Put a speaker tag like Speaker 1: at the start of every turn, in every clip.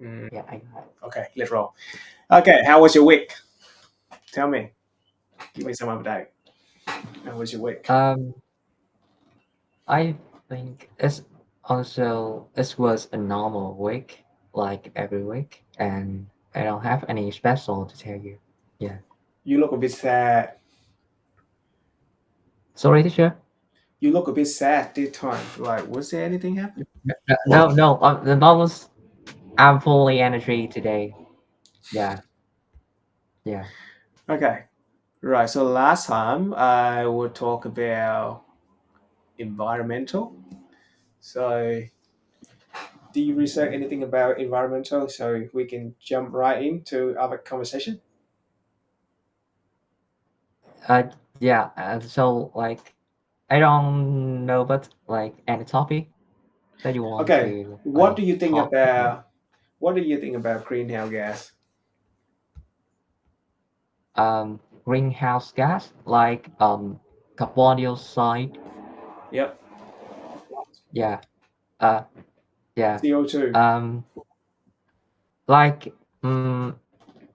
Speaker 1: Mm,
Speaker 2: Yeah, I got it.
Speaker 1: okay, let's roll. Okay, how was your week? Tell me. Give me some update. How was your week?
Speaker 2: Um, I think it was a normal week, like every week, and I don't have any special to tell you. Yeah.
Speaker 1: You look a bit sad.
Speaker 2: Sorry, teacher.
Speaker 1: You look a bit sad this time. Like, was there anything happen?
Speaker 2: No, no. The normal. I'm fully energy today. Yeah, yeah.
Speaker 1: Okay, right. So last time I would talk about environmental. So, do you research anything about environmental so we can jump right into our conversation?
Speaker 2: Uh, yeah. So like, I don't know, but like any topic that you want
Speaker 1: Okay,
Speaker 2: to like talk about.
Speaker 1: what do you think about greenhouse gas?
Speaker 2: Greenhouse gas, like carbon dioxide.
Speaker 1: Yep,
Speaker 2: Yeah. Uh, yeah.
Speaker 1: CO2.
Speaker 2: Um, like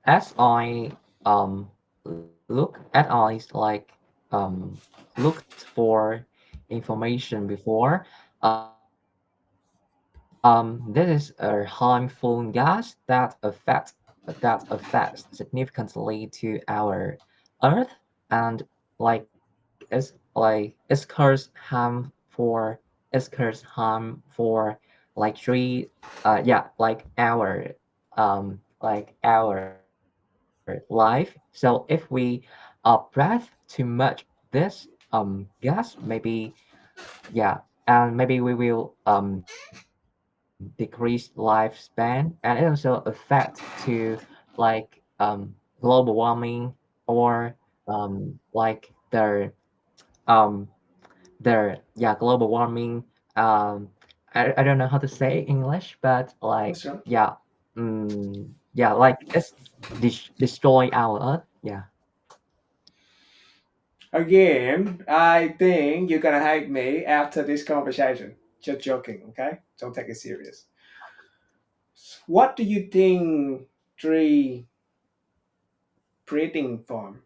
Speaker 2: as I look at eyes like looked for information before. This is a harmful gas that affects significantly to our Earth, and like it's cause harm for like three yeah like our life. So if we breathe too much this gas, maybe yeah, and maybe we will decrease lifespan, and it also affect to like global warming or like um global warming. um I don't know how to say English, but
Speaker 1: That's
Speaker 2: like
Speaker 1: right.
Speaker 2: yeah, like it's destroy our earth. Yeah.
Speaker 1: Again, I think you're gonna hate me after this conversation. Just joking, okay? Don't take it serious. What do you think tree breeding from?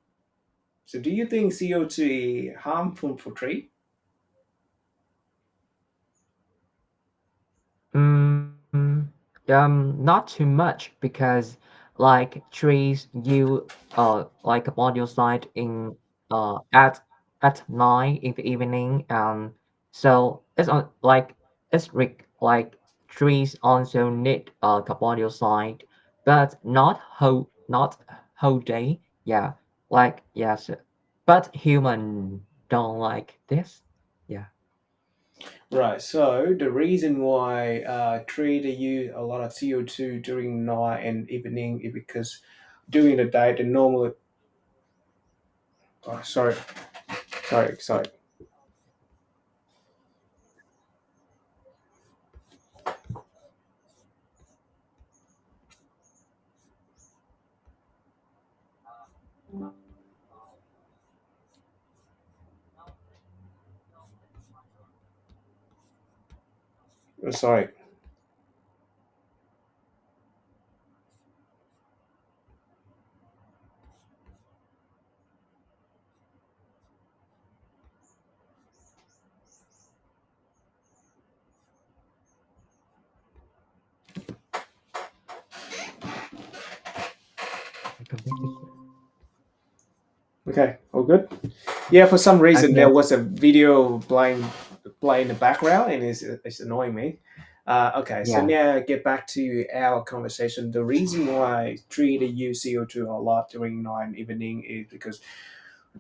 Speaker 1: So do you think CO2 is harmful for tree?
Speaker 2: Mm, Not too much because like trees you like a module site in at 9 in the evening, so it's on like like trees also need carbon dioxide, but not whole day. Yeah, like yes, but human don't like this. Yeah.
Speaker 1: Right. So the reason why tree they use a lot of CO2 during night and evening is because during the day the normal. Oh, sorry. Sorry.
Speaker 2: Welcome back, teacher.
Speaker 1: Okay. All good. Yeah. For some reason
Speaker 2: Okay.
Speaker 1: there was a video playing in the background and it's annoying me. Okay. So
Speaker 2: Yeah.
Speaker 1: now get back to our conversation. The reason why tree they use CO2 a lot during night and evening is because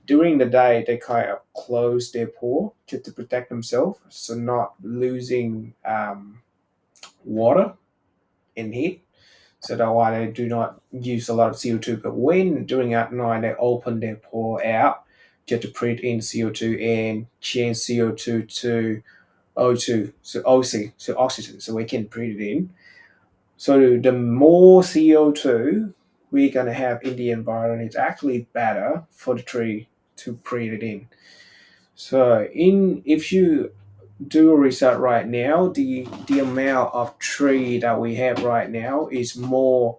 Speaker 1: during the day they kind of close their pore just to protect themselves so not losing water and heat, so that's why they do not use a lot of CO2. But when during at night they open their pore out just to breathe in CO2 and change CO2 to O2, so OC, so oxygen, so we can breathe it in. So the more CO2 we're gonna have in the environment, it's actually better for the tree to breathe it in. So in if you do research right now, the amount of tree that we have right now is more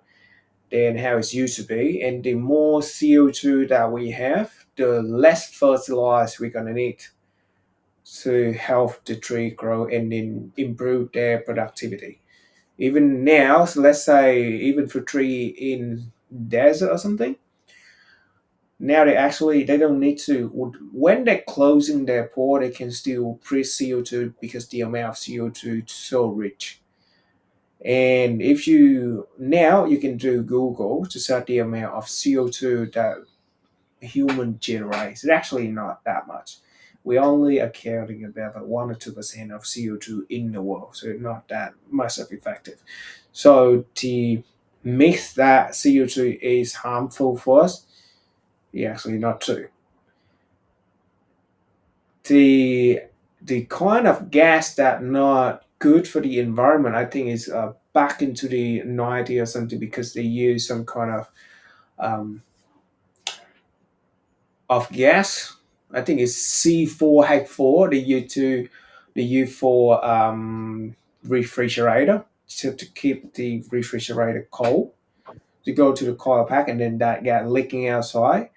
Speaker 1: than how it used to be, and the more CO2 that we have, the less fertilizer we're gonna need to help the tree grow and then improve their productivity. Even now, so let's say even for tree in desert or something, now they don't need to, when they're closing their pore they can still breathe CO2 because the amount of CO2 is so rich. And if you now you can do Google to search the amount of CO2 that human generates. It's actually not that much. We only accounting about 1 or 2% of CO2 in the world, so not that much of effective. So the myth that CO2 is harmful for us, yeah, actually not true. The the kind of gas that not good for the environment, I think, is back into the 90 or something because they use some kind um, of gas. I think it's C4H4. They use for refrigerator to keep the refrigerator cold. To go to the coil pack and then that got leaking outside.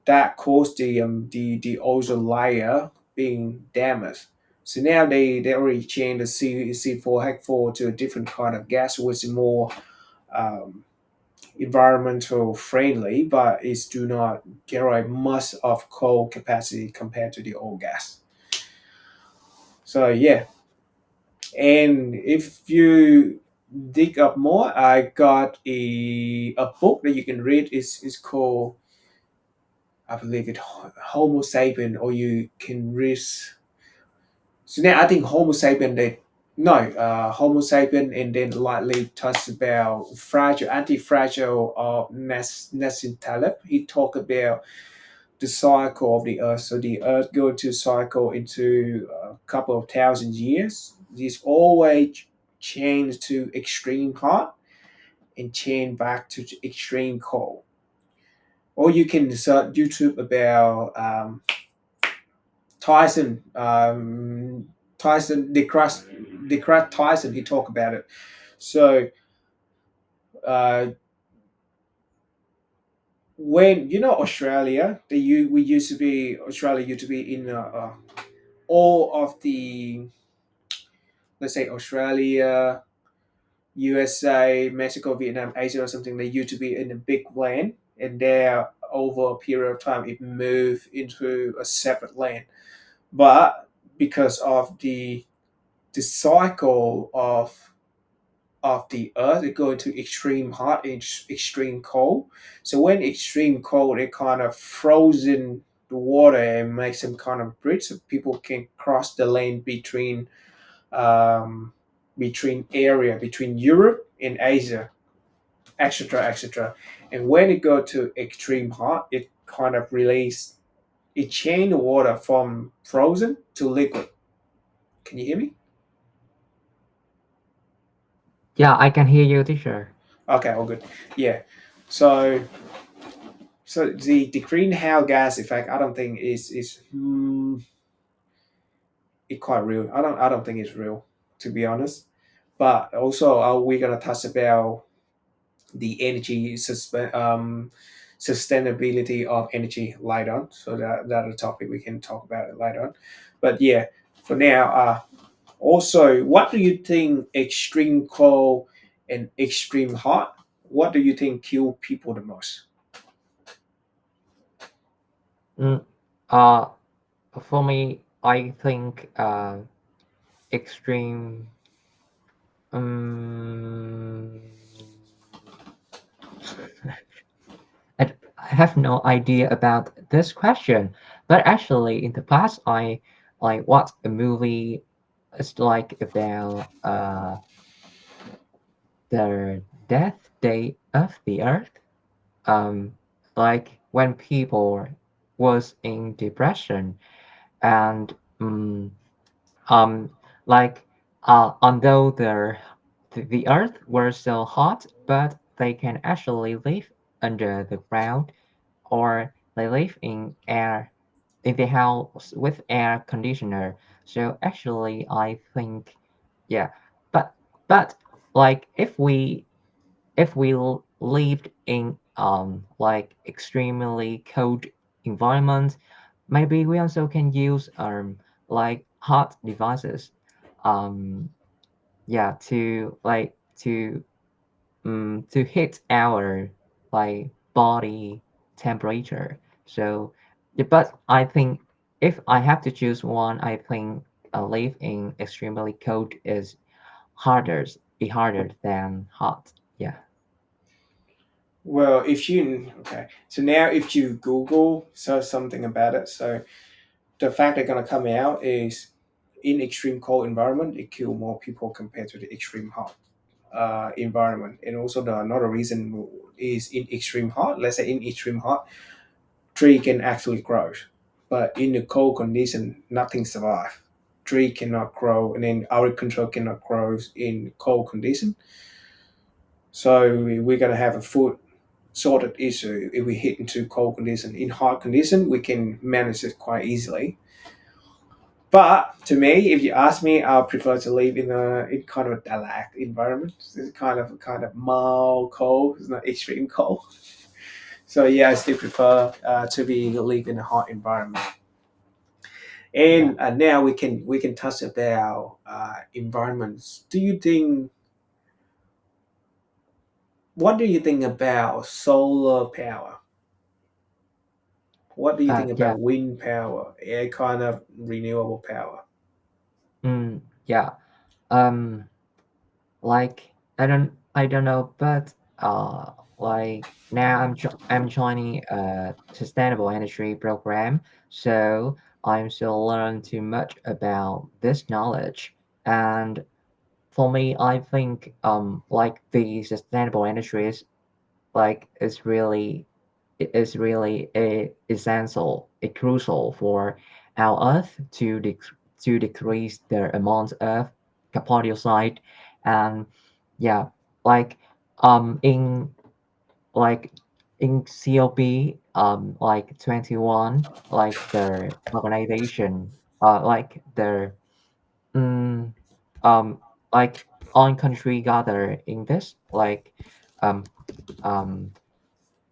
Speaker 1: That caused the ozone layer being damaged. So now they already changed the C4H4 to a different kind of gas, which is more um, environmental friendly, but it do not generate much of coal capacity compared to the old gas. So yeah, and if you dig up more, I got a book that you can read. Is called, I believe it, Homo sapien, or you can read. So now I think Homo sapien they no Homo sapien and then lightly touched about fragile anti-fragile of Nassim Taleb. He talked about the cycle of the Earth. So the Earth go to cycle into a couple of thousand years. This always change to extreme hot and change back to extreme cold. Or you can search YouTube about Tyson, Tyson, DeGrasse Tyson. He talked about it. So uh, when Australia, we used to be Australia used to be in all of the, let's say, Australia, USA, Mexico, Vietnam, Asia, or something. They used to be in a big land, and there over a period of time it moved into a separate land. But because of the cycle of the earth, it go into extreme hot and extreme cold. So when extreme cold, it kind of frozen the water and makes some kind of bridge so people can cross the lane um, between Europe and Asia, etc., etc. And when it go to extreme hot, it kind of release it change the water from frozen to liquid. Can you hear me?
Speaker 2: Yeah, I can hear you, teacher.
Speaker 1: Okay, all good. Yeah. So the greenhouse gas effect, I don't think is it quite real. I don't think it's real, to be honest. But also, we're gonna touch about the sustainability of energy later on. So that's a topic we can talk about it later on. But yeah, for now, also, what do you think extreme cold and extreme hot? What do you think kill people the most?
Speaker 2: Mm, uh, for me, I think extreme. Um, I have no idea about this question, but actually, in the past, I watched a movie. It's like about the death day of the earth. Um, like when people was in depression and um, like although the earth was so hot, but they can actually live under the ground or they live in the house with air conditioner. So actually, I think, yeah, but but like if we lived in like extremely cold environment, maybe we also can use like hot devices, um yeah, to like to hit our like body temperature. So, yeah, but I think if I have to choose one, I think live in extremely cold is harder, be harder than hot. Yeah.
Speaker 1: Well, if you okay, so now if you Google search something about it, so the fact they're gonna come out is in extreme cold environment, it kill more people compared to the extreme hot environment. And also the another reason is in extreme hot. Let's say in extreme hot, tree can actually grow, but in the cold condition, nothing survive. Tree cannot grow, and then agriculture cannot grow in cold condition. So we're gonna have a food sorted issue if we hit into cold condition. In hot condition, we can manage it quite easily. But to me, if you ask me, I prefer to live in kind of a Dalat environment. It's kind of mild cold. It's not extreme cold. So yeah, I still prefer to be live in a hot environment.
Speaker 2: Yeah.
Speaker 1: And now we can touch about environments. What do you think about solar power? What do you think
Speaker 2: Yeah.
Speaker 1: about wind power, air kind of renewable power?
Speaker 2: Yeah. Um, like I don't know, but like now I'm joining a sustainable energy program, so I'm still learning too much about this knowledge. And for me, I think like the sustainable energy is like is really it is really a essential, a crucial for our Earth to to decrease the amount of carbon dioxide, and yeah, like in like in COP like 21, like the organization like the mm, um like on country gather in this like um um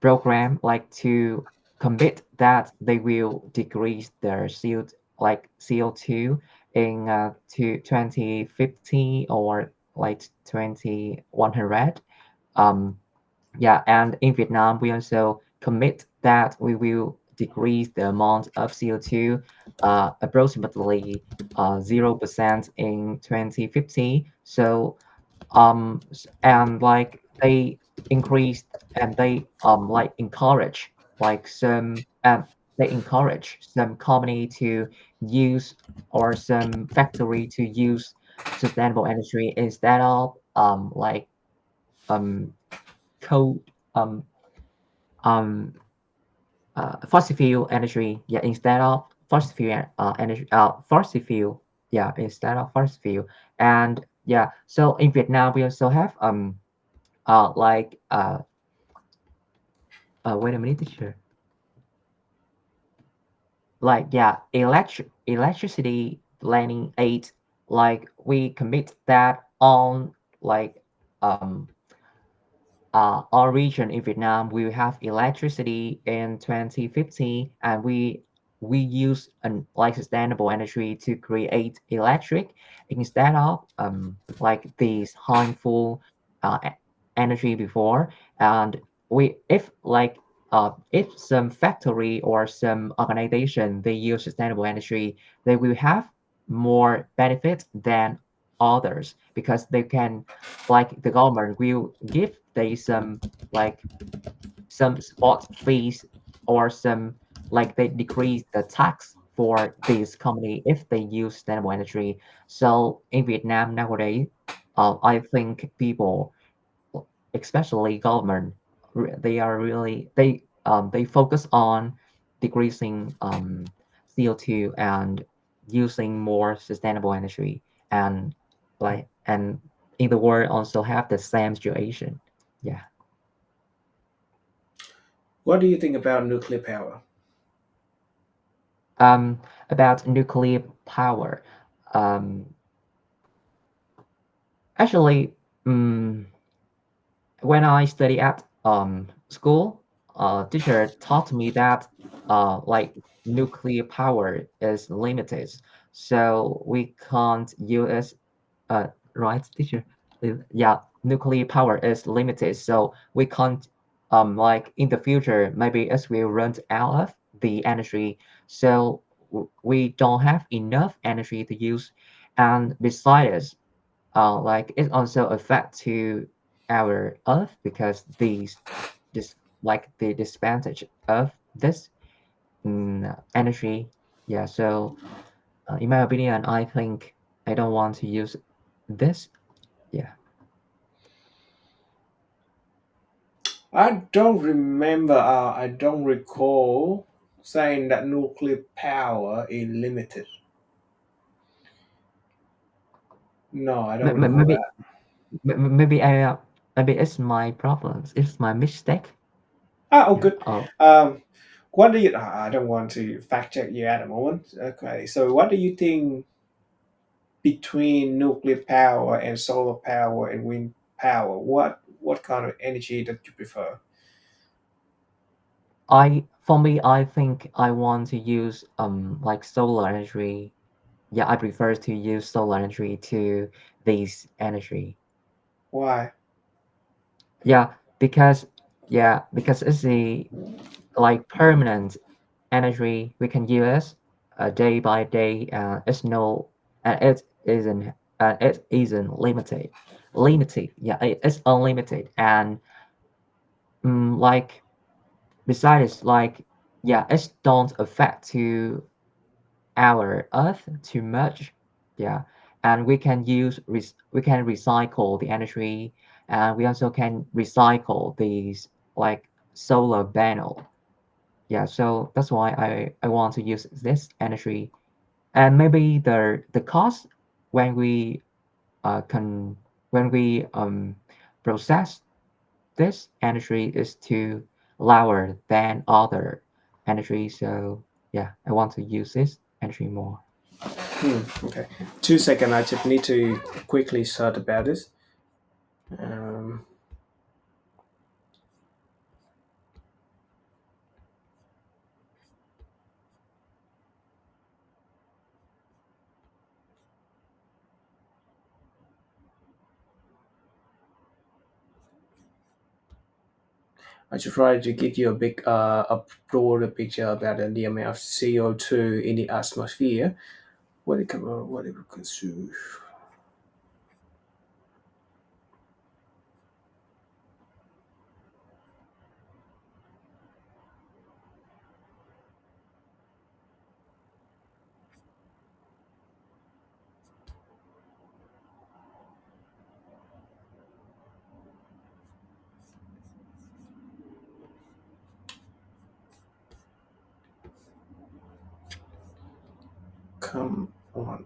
Speaker 2: program like to commit that they will decrease their CO2 in to 2050 or like 2100. um yeah, and in Vietnam we also commit that we will decrease the amount of CO2 approximately 0% in 2050. So and like they increased and they like encourage like some they encourage some company to use or some factory to use sustainable energy instead of like um coal um um fossil fuel energy, yeah, instead of fossil fuel energy fossil fuel, yeah, instead of fossil fuel. And yeah, so in Vietnam we also have like wait a minute, teacher. Like yeah, electricity planning aid. Like we commit that on like um our region in Vietnam will have electricity in 2050, and we use an like sustainable energy to create electric instead of like these harmful energy before. And we if some factory or some organization they use sustainable energy, they will have more benefits than others because they can like the government will give they some like some spot fees or some like they decrease the tax for this company if they use sustainable energy. So in Vietnam nowadays, I think people, especially government, they are really they focus on decreasing CO2 and using more sustainable energy, and like and in the world also have the same situation. Yeah.
Speaker 1: What do you think about nuclear power?
Speaker 2: um about nuclear power. Um, actually, mm, when I study at school, teacher taught me that like nuclear power is limited, so we can't use right, teacher? Yeah, nuclear power is limited, so we can't like in the future maybe as we run out of the energy, so we don't have enough energy to use, and besides like it also affect to our earth because this like the disadvantage of this energy. Yeah, so in my opinion, I think I don't want to use this. Yeah.
Speaker 1: I don't remember, I don't recall saying that nuclear power is limited. No, I don't recall
Speaker 2: Maybe
Speaker 1: that.
Speaker 2: maybe I maybe it's my problems. It's my mistake.
Speaker 1: Ah, oh,
Speaker 2: Yeah.
Speaker 1: good.
Speaker 2: Oh,
Speaker 1: Um, what do you? I don't want to fact check you at the moment. Okay, so what do you think between nuclear power and solar power and wind power? What kind of energy that you prefer?
Speaker 2: I for me, I think I want to use like solar energy. Yeah, I prefer to use solar energy to this energy.
Speaker 1: Why?
Speaker 2: Yeah, because because it's a like permanent energy we can use day by day. It's no, it isn't limited. Limited, yeah, it's unlimited, and like besides, like yeah, it don't affect to our Earth too much. Yeah, and we can recycle the energy, and we also can recycle these like solar panel. Yeah, so that's why I want to use this energy, and maybe the cost when we can when we process this energy is too lower than other energy. So yeah, I want to use this energy more.
Speaker 1: Okay, 2 seconds. I just need to quickly search about this. Um, I should try to give you a broader picture about the amount of CO2 in the atmosphere. What it consume? Come on.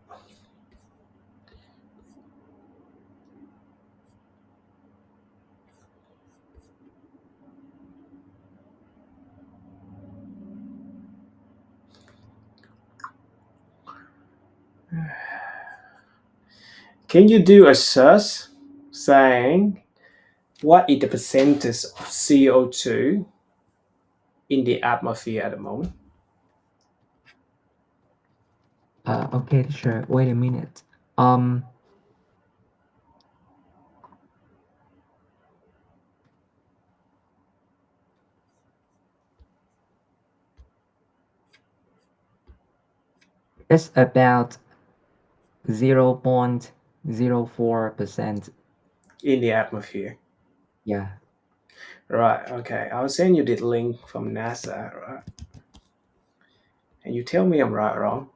Speaker 1: Can you do a search saying what is the percentage of CO2 in the atmosphere at the moment?
Speaker 2: Okay, sure. Wait a minute. Um, it's about 0.04%.
Speaker 1: In the atmosphere.
Speaker 2: Yeah.
Speaker 1: Right, okay. I'll send you the link from NASA, right? And you tell me I'm right or wrong.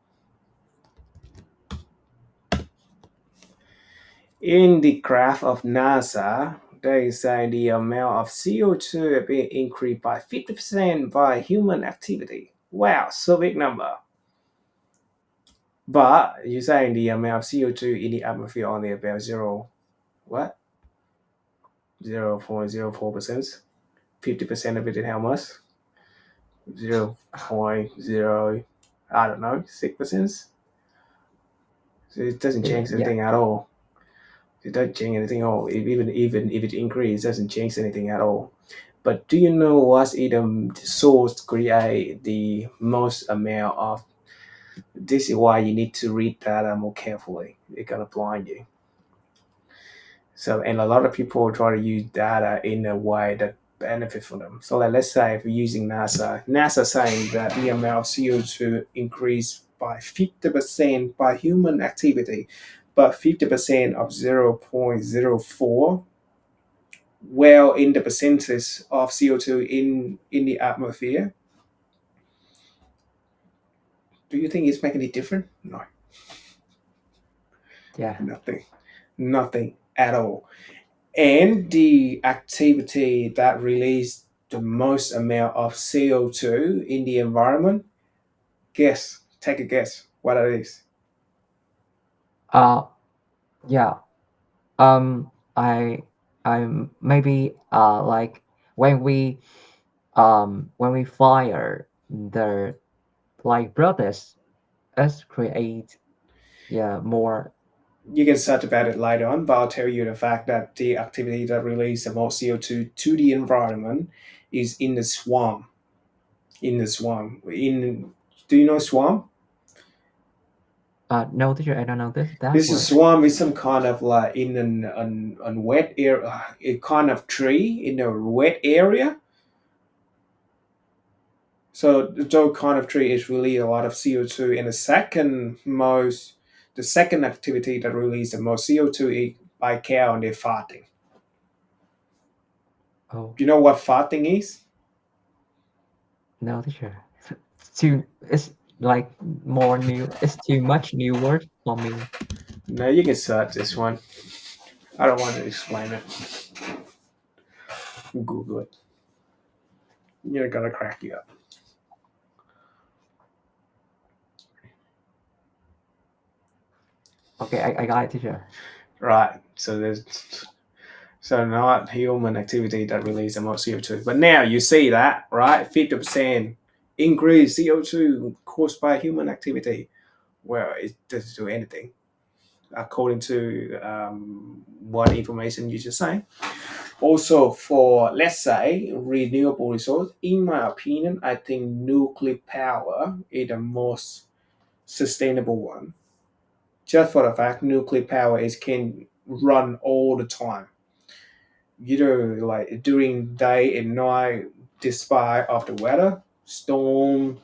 Speaker 1: In the graph of NASA, they say the amount of CO2 have been increased by 50% by human activity. Wow, so big number. But you're saying the amount of CO2 in the atmosphere only about zero, what? 0.04%? 50% of it is how much? 0.0, I don't know, 6%? So it doesn't change
Speaker 2: Yeah.
Speaker 1: anything at all. It doesn't change anything at all. Even if it increases, it doesn't change anything at all. But do you know what's the source to create the most amount of? This is why you need to read data more carefully. It's gonna blind you. So, and a lot of people try to use data in a way that benefit for them. So, like, let's say if we're using NASA saying that the amount of CO2 increased by 50% by human activity, but 50% of 0.04, well, in the percentage of CO2 in the atmosphere, do you think it's making it different? No,
Speaker 2: Yeah.
Speaker 1: nothing, nothing at all. And the activity that released the most amount of CO2 in the environment, guess, take a guess what it is.
Speaker 2: Uh, yeah. Um, I, maybe like when we fire the like brothers, us create yeah more.
Speaker 1: You can search about it later on, but I'll tell you the fact that the activity that released the most CO2 to the environment is in the swamp. In the swamp. Do you know swamp?
Speaker 2: No, teacher, I don't know that
Speaker 1: This is
Speaker 2: word.
Speaker 1: swamp is some kind of like in an wet area, a kind of tree in a wet area. So the kind of tree is really a lot of CO2. And the second activity that releases the most CO2 is by cow and they're farting.
Speaker 2: Oh
Speaker 1: Do you know what farting is?
Speaker 2: no, teacher. It's too. It's like more new. It's too much new word for me.
Speaker 1: No, you can search this one. I don't want to explain it. Google it. You're gonna crack you up.
Speaker 2: Okay, I got it, teacher.
Speaker 1: Right. So not human activity that release the most CO2. But now you see that, right? 50% increase CO2 caused by human activity. Well, it doesn't do anything according to what information you just saying. Also, for let's say renewable resource, in my opinion, I think nuclear power is the most sustainable one. Just for the fact nuclear power is can run all the time. You know, like during day and night, despite of the weather, storm,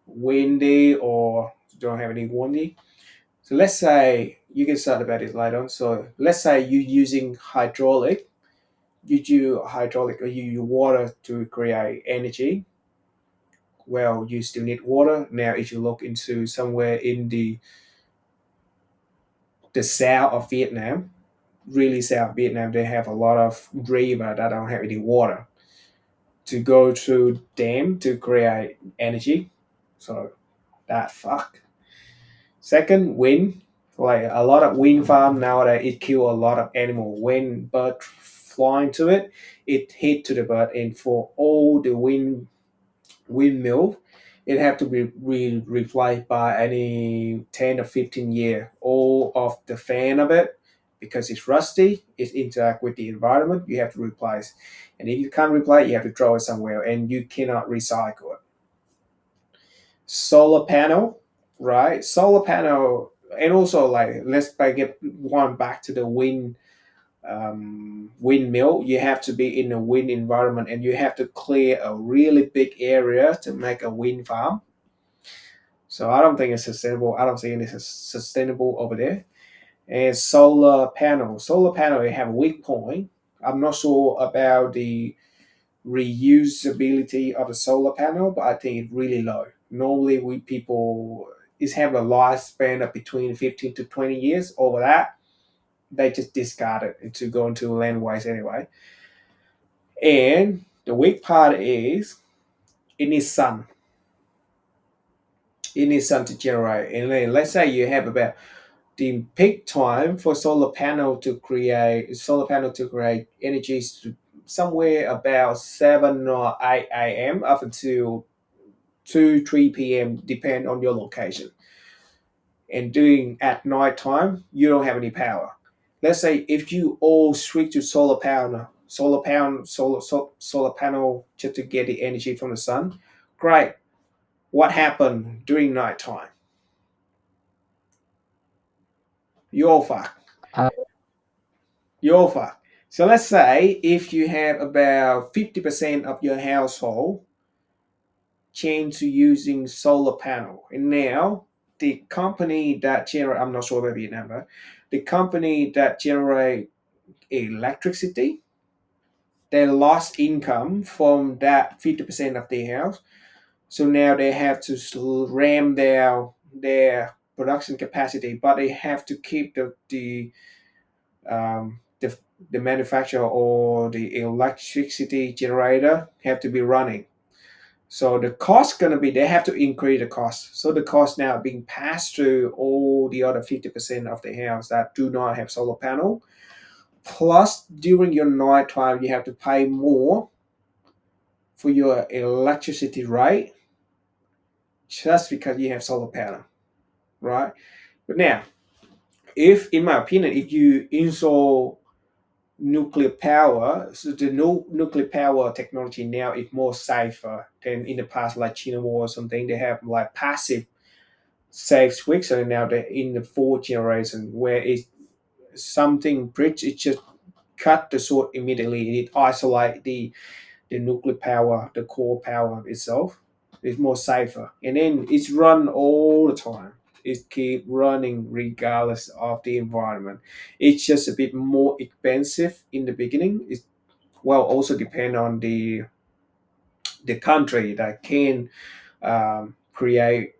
Speaker 1: windy, or don't have any windy. So let's say you can start about it later on. So let's say you're using hydraulic, you do hydraulic or you use water to create energy. Well, you still need water. Now if you look into somewhere in the south of Vietnam, really south Vietnam, they have a lot of river that don't have any water to go through dam to create energy. So that fuck. Second, wind. Like a lot of wind farm nowadays, it kill a lot of animal. When bird flying to it, it hit to the bird, and for all the windmill, it have to be replaced by any 10 or 15 year. All of the fan of it, because it's rusty, it interact with the environment. You have to replace, and if you can't replace, you have to throw it somewhere, and you cannot recycle it. Solar panel, right? Solar panel, and also like let's get one back to the windmill. You have to be in a wind environment, and you have to clear a really big area to make a wind farm. So I don't think it's sustainable. I don't see any sustainable over there. And solar panel, they have a weak point. I'm not sure about the reusability of a solar panel, but I think it's really low. Normally, we people is have a lifespan of between 15 to 20 years. Over that, they just discard it to go into land waste anyway. And the weak part is it needs sun. It needs sun to generate. And then let's say you have about the peak time for solar panel to create energy is somewhere about 7 or 8 a.m. up until 2 3 p.m. depend on your location. and doing at night time, you don't have any power. Let's say if you all switch to solar panel just to get the energy from the sun, great. What happened during nighttime? You all fucked.
Speaker 2: Uh,
Speaker 1: You all fucked. So let's say if you have about 50% of your household change to using solar panel, and now the company that generate, I'm not sure whether you remember, the company that generate electricity, they lost income from that 50% of their house. So now they have to ram their production capacity, but they have to keep um, the the manufacturer or the electricity generator have to be running. So the cost gonna be they have to increase the cost. So the cost now being passed through all the other 50% of the house that do not have solar panel. Plus, during your night time, you have to pay more for your electricity rate just because you have solar panel, right? But now, if in my opinion, if you install nuclear power, so the nuclear power technology now is more safer than in the past, like China War or something. They have like passive safe switch, and now they're in the fourth generation where it's something bridge. It just cut the sword immediately. It isolate the nuclear power, the core power itself. It's more safer, and then it's run all the time. It keep running regardless of the environment. It's just a bit more expensive in the beginning. It well also depend on the country that can create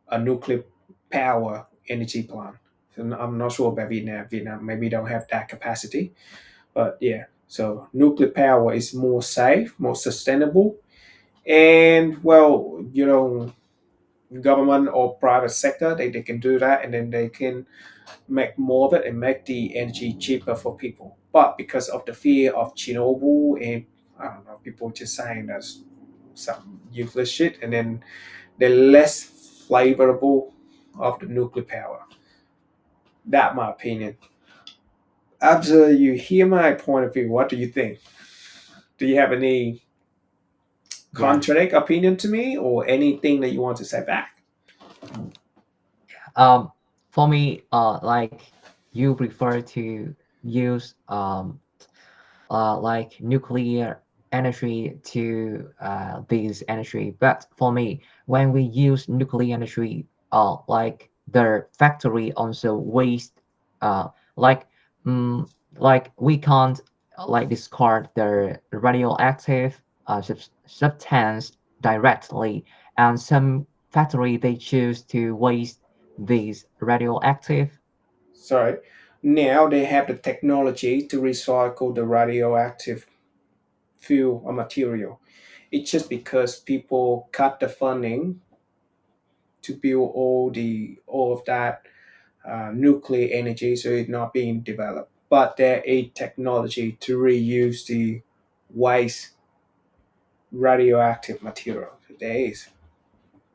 Speaker 1: a nuclear power energy plant. And I'm not sure about Vietnam. Vietnam maybe don't have that capacity, but yeah. So nuclear power is more safe, more sustainable, and well, government or private sector they can do that, and then they can make more of it and make the energy cheaper for people. But because of the fear of Chernobyl and I don't know, people just saying that's some useless shit, and then they're less favorable of the nuclear power. That my opinion. After you hear my point of view, what do you think? Do you have any
Speaker 2: yeah.
Speaker 1: contradict opinion to me or anything that you want to say back?
Speaker 2: Um, for me, like you prefer to use like nuclear energy to this energy. But for me, when we use nuclear energy, like the factory also waste, like um, like we can't like discard the radioactive substance directly, and some factory they choose to waste these radioactive.
Speaker 1: Sorry. Now they have the technology to recycle the radioactive fuel or material. It's just because people cut the funding to build all of that nuclear energy, so it's not being developed. But there is technology to reuse the waste radioactive material. There is.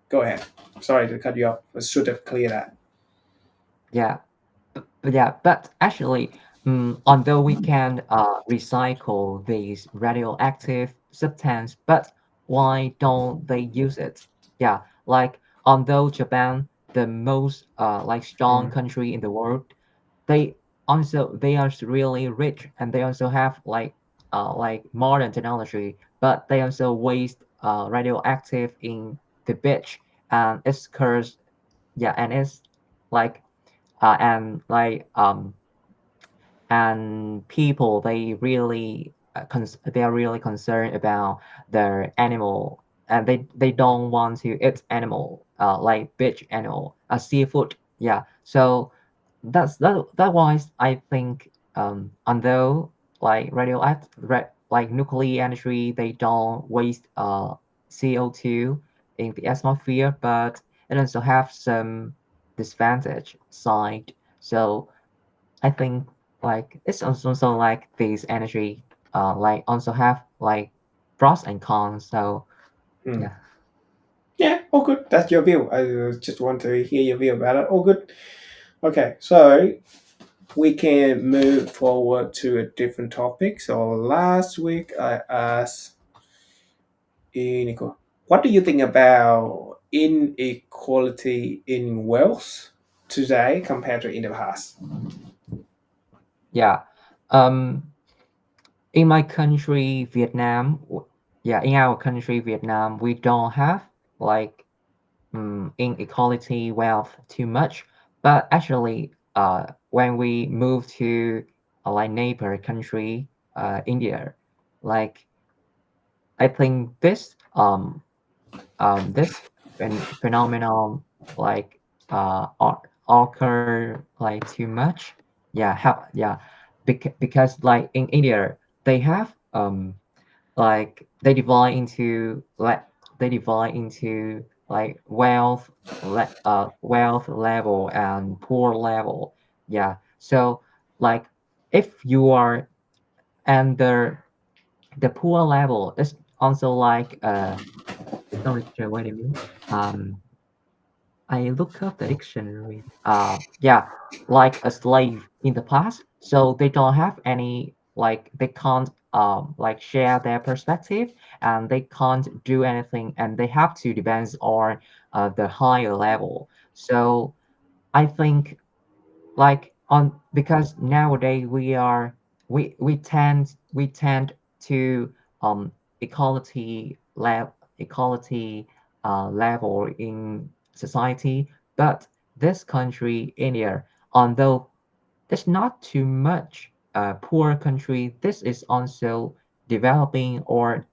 Speaker 1: Go ahead. Sorry to cut you off. I should have cleared that.
Speaker 2: Yeah, yeah, but actually, although we can recycle these radioactive substance, but why don't they use it? Yeah, like although Japan, the most like strong
Speaker 1: Mm.
Speaker 2: country in the world, they are really rich and they also have like modern technology, but they also waste radioactive in the beach, and it's cursed. Yeah, and it's like and and people they are really concerned about their animal, and they don't want to eat animal like beach animal seafood. Yeah, so that wise I think although like like nuclear energy they don't waste CO2 in the atmosphere, but it also have some disadvantage side. So I think like it's also like this energy like also have like pros and cons. So
Speaker 1: Mm.
Speaker 2: yeah.
Speaker 1: Yeah, all good. That's your view. I just want to hear your view about it. All good. Okay, so we can move forward to a different topic. So last week I asked Nico, what do you think about inequality in wealth today compared to in the past?
Speaker 2: Yeah. Um, in my country, Vietnam, yeah, in our country, Vietnam, we don't have like inequality wealth too much. But actually, when we move to like neighbor country, India, like I think this phenomenon like occur like too much. Yeah, yeah, because like in India, they have like they divide into like wealth level and poor level. Yeah, so like if you are under the poor level, it's also like sorry, wait a minute. I look up the dictionary. Yeah, like a slave in the past. So they don't have any like they can't like share their perspective, and they can't do anything, and they have to depend on the higher level. So I think like on because nowadays we tend to um equality level in society, but this country India, although there's not too much poor country, this is also developing or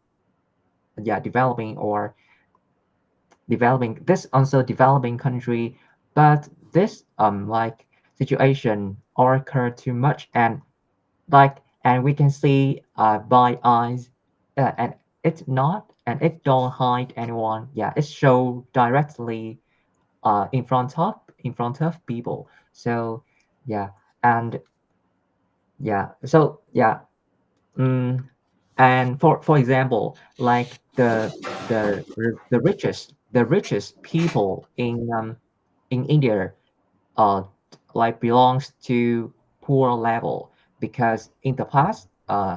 Speaker 2: yeah developing this also developing country, but this like situation occur too much, and we can see by eyes, and it's not and it don't hide anyone. Yeah, it show directly in front of people. So yeah, and yeah. Mm, and for example, like the richest people in India uh like belongs to poor level, because in the past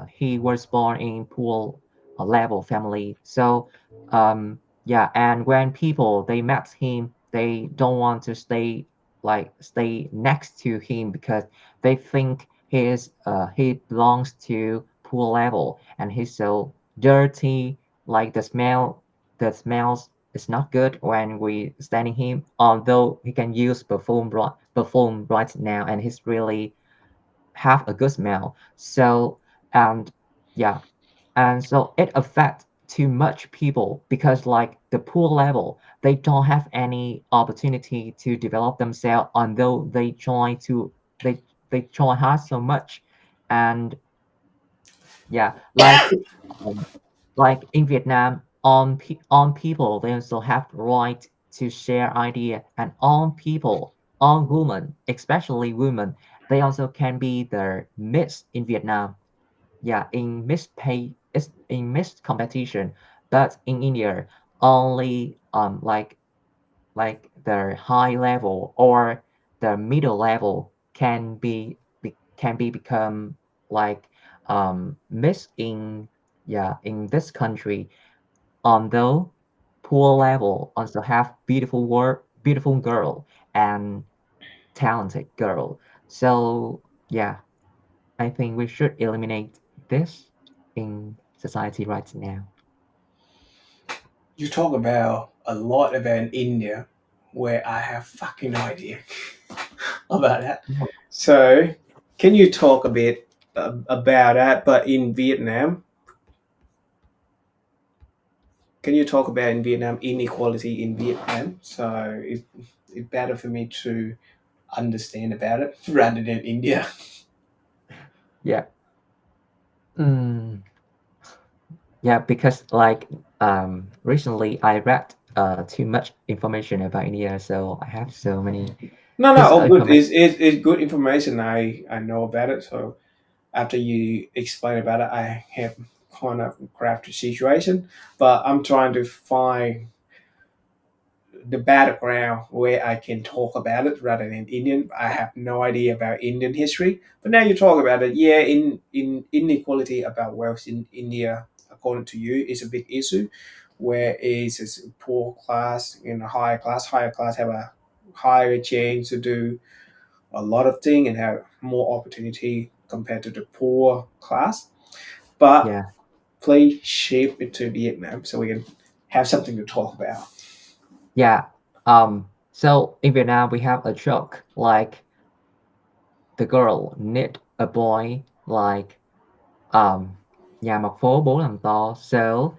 Speaker 2: he was born in poor level family. So yeah, and when people they met him, they don't want to stay next to him because they think he belongs to poor level, and he's so dirty, like the smells is not good when we standing him, although he can use perfume right now, and he's really have a good smell. So and yeah, and so it affects too much people, because like the poor level, they don't have any opportunity to develop themselves, although they they try hard so much. And yeah, um, like in Vietnam, on people they also have the right to share idea, and on people, on women, especially women, they also can be the miss in Vietnam. Yeah, in miss competition, but in India, only like the high level or the middle level can be become like miss in yeah in this country, although poor level also have beautiful girl and talented girl. So yeah, I think we should eliminate this in society right now.
Speaker 1: You talk about a lot about India, where I have fucking no idea about that. So, can you talk a bit about that? But in Vietnam, can you talk about in Vietnam inequality in Vietnam? So it's better for me to understand about it rather than India.
Speaker 2: Yeah. Mm, yeah, because like recently I read too much information about India, so I have so many
Speaker 1: No, no,
Speaker 2: physical
Speaker 1: oh, good.
Speaker 2: information.
Speaker 1: It's good information. I know about it. So after you explain about it, I have kind of crafted situation, but I'm trying to find the background where I can talk about it rather than Indian. I have no idea about Indian history, but now you talk about it. Yeah, in inequality about wealth in India, according to you, is a big issue, where is poor class and a higher class have a higher chance to do a lot of things and have more opportunity compared to the poor class. But
Speaker 2: yeah,
Speaker 1: please shape it to Vietnam so we can have something to talk about.
Speaker 2: yeah. So in Vietnam, we have a joke like the girl need a boy like nhà mặc phố bố làm to.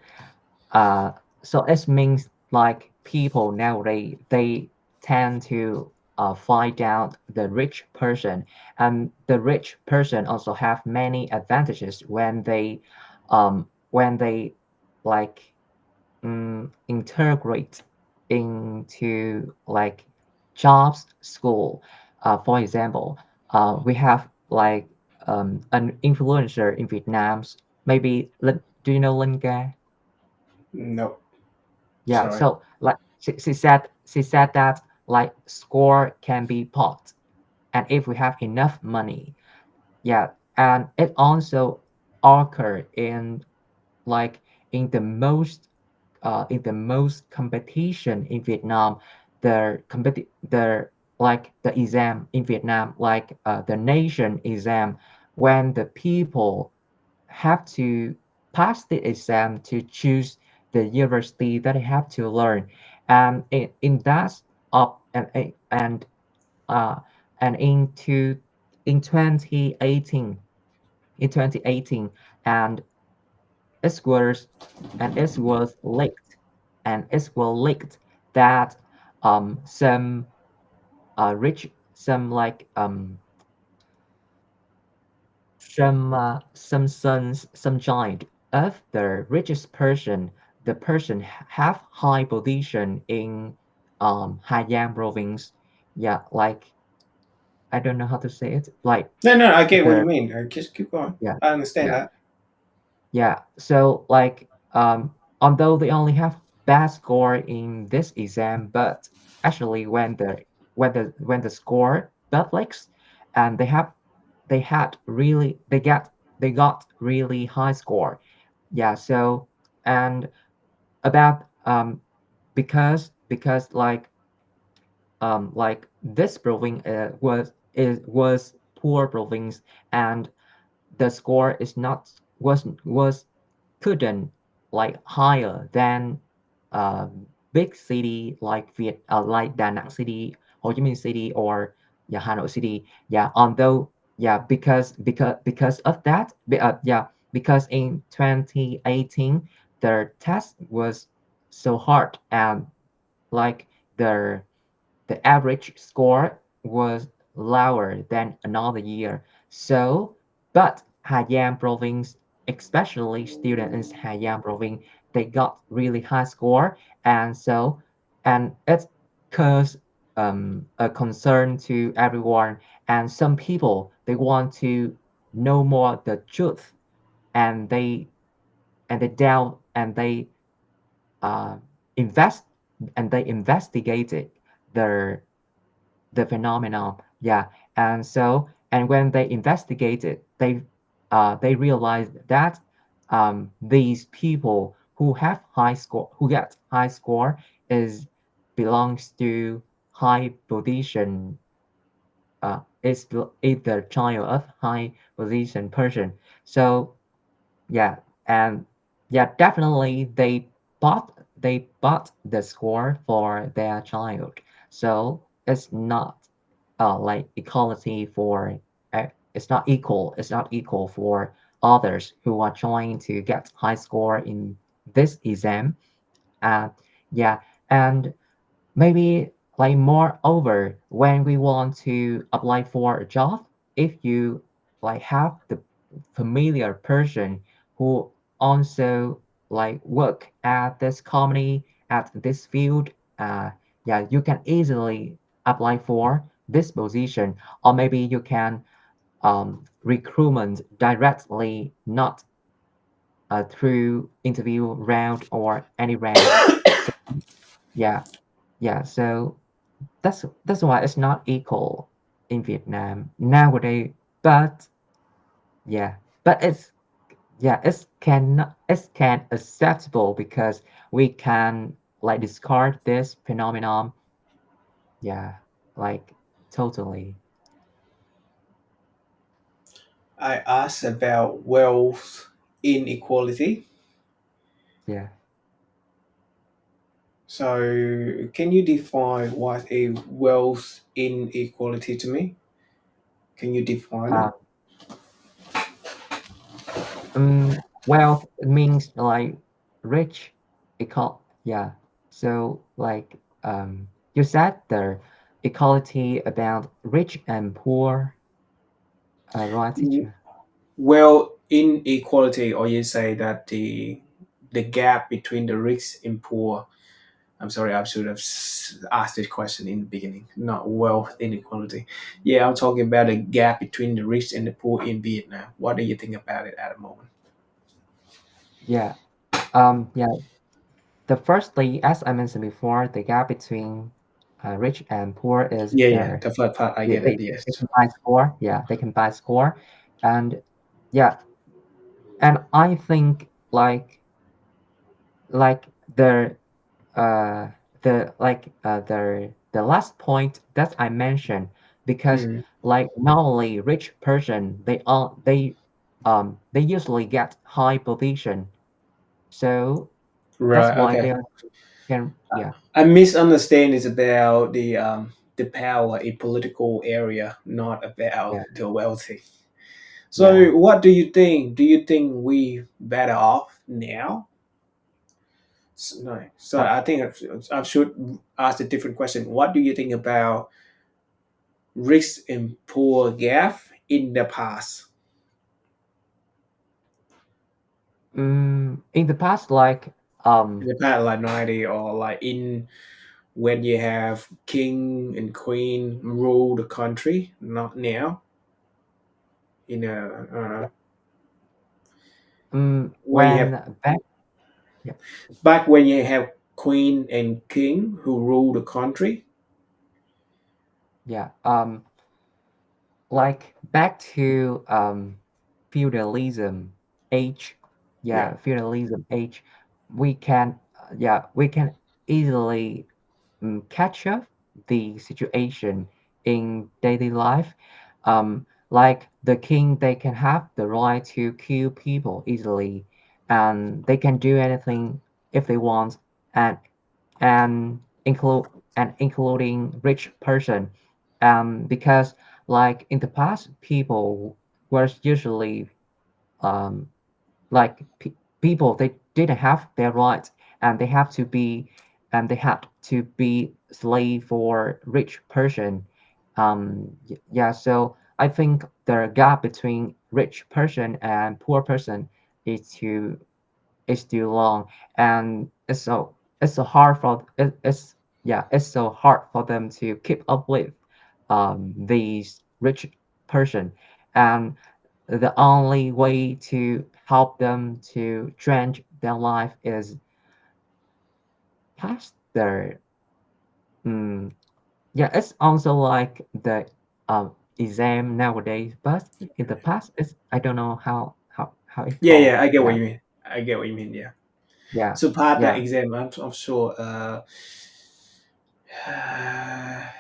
Speaker 2: Uh, so it means like people nowadays they tend to find out the rich person, and the rich person also have many advantages when they like integrate into like jobs school. For example, we have like an influencer in Vietnam. Maybe do you know Linh Ga?
Speaker 1: No,
Speaker 2: Yeah.
Speaker 1: sorry.
Speaker 2: So like she said that like score can be bought, and if we have enough money, yeah, and it also occur like in the most in the most competition in Vietnam, the like the exam in Vietnam, like the nation exam, when the people have to pass the exam to choose the university that they have to learn, and in that up uh and into in 2018 in 2018 and it was it was leaked that some rich some sons some giant of the richest person, the person have high position in Hà Giang province. Yeah, like I don't know how to say it, like
Speaker 1: No, no, I get what you
Speaker 2: the
Speaker 1: mean. Just keep going.
Speaker 2: yeah
Speaker 1: I understand
Speaker 2: yeah
Speaker 1: that.
Speaker 2: Yeah, so like although they only have bad score in this exam, but actually when the score publics and they got really high score. Yeah, so and about because like this province was poor province, and the score is not was couldn't like higher than big city like like Đà Nẵng city, Ho Chi Minh city, or yeah, Hà Nội city. Yeah, although yeah, because of that, yeah, because in 2018 the test was so hard, and like the the average score was lower than another year. So, but Hà Giang province, especially students in Hà Giang province, they got really high score, and so, and it caused a concern to everyone, and some people they want to know more the truth, and they doubt and they uh, invest and they investigated the the phenomenon. Yeah, and so and when they investigated, they realized that these people who have high score, who get high score, is belongs to high position. Is the child of high position person. So yeah, and yeah, definitely they bought the score for their child. So it's not like equality for it's not equal. It's not equal for others who are trying to get high score in this exam. Uh, yeah, and maybe like moreover, when we want to apply for a job, if you like have the familiar person who also like work at this company at this field, yeah, you can easily apply for this position, or maybe you can recruitment directly, not through interview round or any round. So yeah, Yeah, so that's why it's not equal in Vietnam nowadays. But yeah, but it's can acceptable because we can like discard this phenomenon. Yeah, like totally.
Speaker 1: I asked about wealth inequality.
Speaker 2: Yeah.
Speaker 1: So, can you define what a wealth inequality to me? Can you define
Speaker 2: Uh,
Speaker 1: it?
Speaker 2: wealth means like rich, yeah. So like you said the equality about rich and poor, right,
Speaker 1: W-
Speaker 2: teacher?
Speaker 1: Well, inequality, or you say that the gap between the rich and poor. I'm sorry, I should have asked this question in the beginning. Not wealth inequality. Yeah, I'm talking about the gap between the rich and the poor in Vietnam. What do you think about it at the moment?
Speaker 2: Yeah. Yeah. The firstly, as I mentioned before, the gap between rich and poor is
Speaker 1: Yeah, yeah.
Speaker 2: their
Speaker 1: The first part, I
Speaker 2: they,
Speaker 1: get
Speaker 2: they,
Speaker 1: it. Yes.
Speaker 2: they can buy score. Yeah, they can buy score, and yeah, and I think like uh the last point that I mentioned because
Speaker 1: Mm.
Speaker 2: like not only rich person they usually get high position, so that's
Speaker 1: Right.
Speaker 2: why
Speaker 1: Okay.
Speaker 2: they can yeah
Speaker 1: I misunderstand is about the power in political area, not
Speaker 2: yeah
Speaker 1: about the wealthy.
Speaker 2: yeah.
Speaker 1: So, what do you think? Do you think we better off now? No. So,
Speaker 2: Uh,
Speaker 1: I think I should ask a different question. What do you think about rich and poor gap in the past?
Speaker 2: in the past
Speaker 1: In the past, like 90 or like in when you have king and queen rule the country, not now. When you have
Speaker 2: when back yeah
Speaker 1: back when you have queen and king who rule the country.
Speaker 2: yeah like back to feudalism age,
Speaker 1: Yeah.
Speaker 2: yeah, feudalism age, we can we can easily catch up the situation in daily life. Like the king they can have the right to kill people easily, and they can do anything if they want, and and include and including rich person, because like in the past people were usually um like people they didn't have their rights, and they have to be and they had to be slave for rich person. Yeah, so I think the gap between rich person and poor person is too is too long, and it's so hard for it's yeah it's so hard for them to keep up with these rich person, and the only way to help them to change their life is past their mm, yeah, it's also like the exam nowadays, but in the past it's I don't know how it's
Speaker 1: Yeah,
Speaker 2: called.
Speaker 1: yeah, I get what
Speaker 2: Yeah,
Speaker 1: you mean. I get what you mean. Yeah.
Speaker 2: yeah,
Speaker 1: So part the
Speaker 2: yeah,
Speaker 1: exam, I'm sure. I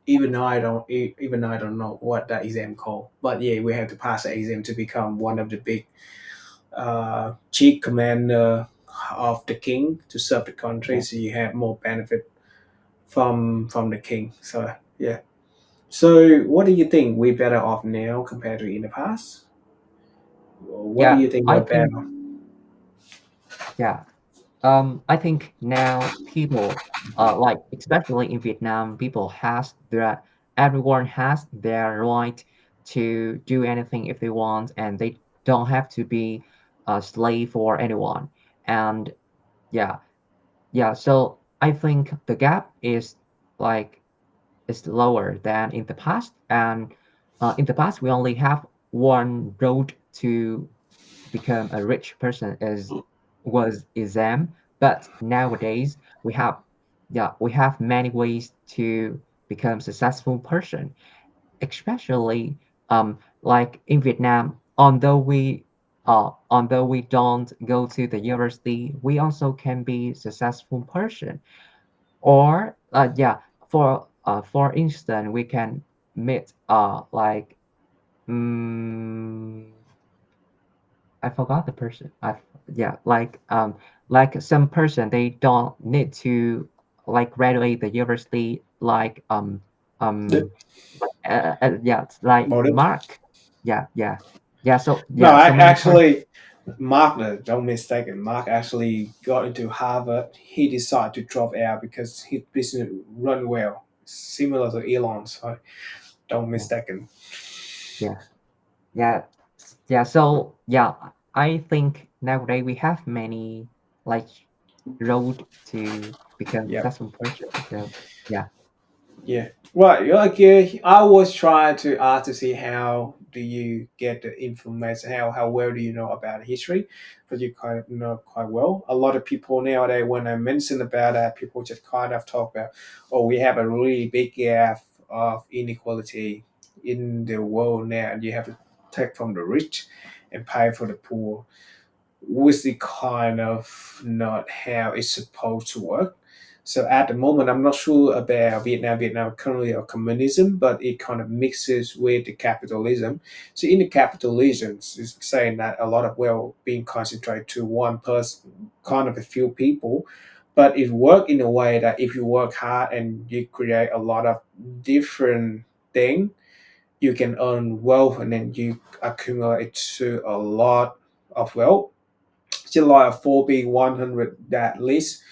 Speaker 1: even though I don't even though I don't know what that exam called, but yeah, we have to pass the exam to become one of the big chief commander of the king to serve the country.
Speaker 2: yeah.
Speaker 1: So you have more benefit from the king. So yeah. So what do you think? We better off now compared to in the past? What do
Speaker 2: Yeah,
Speaker 1: you think
Speaker 2: I
Speaker 1: we're
Speaker 2: think
Speaker 1: better?
Speaker 2: yeah. I think now people, like especially in Vietnam, people has their everyone has their right to do anything if they want, and they don't have to be a slave for anyone. And yeah, yeah. So I think the gap is like is lower than in the past, and in the past we only have one road to become a rich person is was exam, but nowadays we have yeah, we have many ways to become successful person, especially like in Vietnam. Although we don't go to the university, we also can be successful person. Or yeah, for instance, we can meet like mm I forgot the person. Yeah, like some person they don't need to like graduate the university
Speaker 1: The-
Speaker 2: um yeah, it's like
Speaker 1: About it.
Speaker 2: Mark. Yeah. So
Speaker 1: No,
Speaker 2: yeah, so many person.
Speaker 1: actually, Mark, no, don't mistake it. Mark actually got into Harvard. He decided to drop out because his business run well, similar to Elon. So don't
Speaker 2: Yeah,
Speaker 1: mistake it.
Speaker 2: yeah, yeah, yeah. So yeah, I think nowadays we have many like road to become
Speaker 1: Yep.
Speaker 2: successful person. So yeah.
Speaker 1: Yeah. Right. Yeah. Okay. I was trying to ask to see how do you get the information, how well do you know about history, but you kind of know quite well. A lot of people nowadays, when I mention about that, people just kind of talk about, oh, we have a really big gap of inequality in the world now, and you have to take from the rich and pay for the poor, which is kind of not how it's supposed to work. So at the moment, I'm not sure about Vietnam. Vietnam currently a communism, but it kind of mixes with the capitalism. So in the capitalism, it's saying that a lot of wealth being concentrated to one person, kind of a few people. But it work in a way that if you work hard and you create a lot of different things, you can earn wealth and then you accumulate to a lot of wealth. July 4 being 100 that list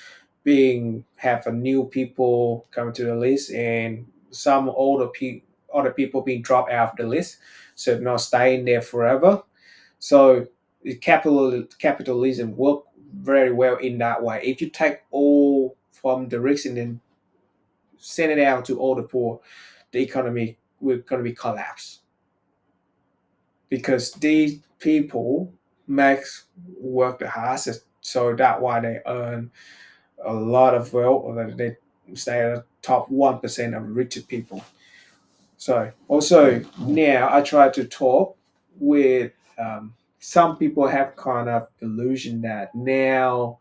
Speaker 1: being have a new people come to the list and some other people being dropped out of the list, so not staying there forever. So the capitalism work very well in that way. If you take all from the rich and then send it out to all the poor, the economy will gonna be collapsed because these people makes work the hardest, so that why they earn a lot of wealth, or that they stay at the top 1% of richest people. So also now I try to talk with some people have kind of illusion that now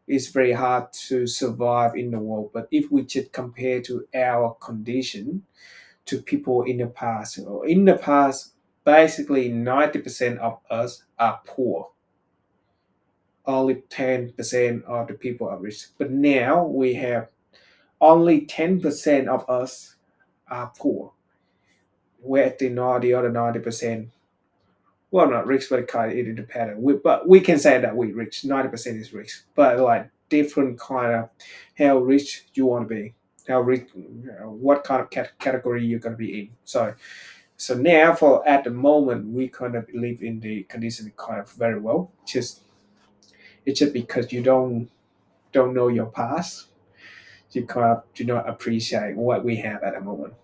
Speaker 1: it's very hard to survive in the world. But if we just compare to our condition to people in the past, in the past, basically 90% of us are poor. Only 10% of the people are rich. But now we have only 10% of us are poor, where the other 90%, well, not rich, but kind of independent. But we can say that we rich. 90% is rich, but like different kind of how rich you want to be, how rich, what kind of category you're going to be in. So now for at the moment we kind of live in the condition kind of very well. Just it's just because you don't know your past, you kind of do not appreciate what we have at the moment.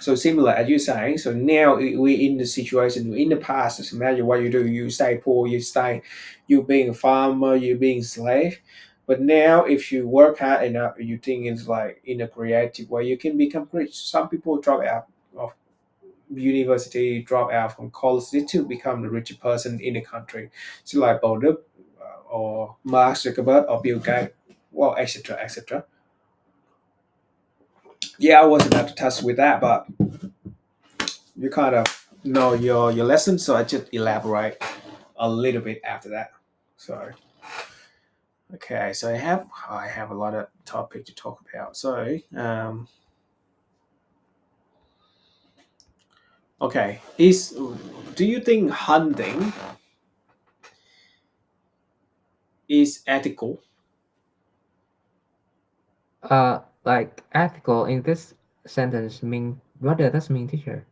Speaker 1: So similar as you're saying, so now we in the situation in the past, doesn't matter what you do, you stay poor, you being a farmer, you being a slave. But now if you work hard enough, you think it's like in a creative way, you can become rich. Some people drop out of university, drop out from college to become the richest person in the country. So like Bo Đức, or Mark Zuckerberg or Bill Gates, well, etc. etc. Yeah, I was about to touch with that, but you kind of know your lesson, so I just elaborate a little bit after that. So okay, so I have a lot of topic to talk about. So okay, is do you think hunting is ethical?
Speaker 2: Like ethical in this sentence mean what does that mean, teacher?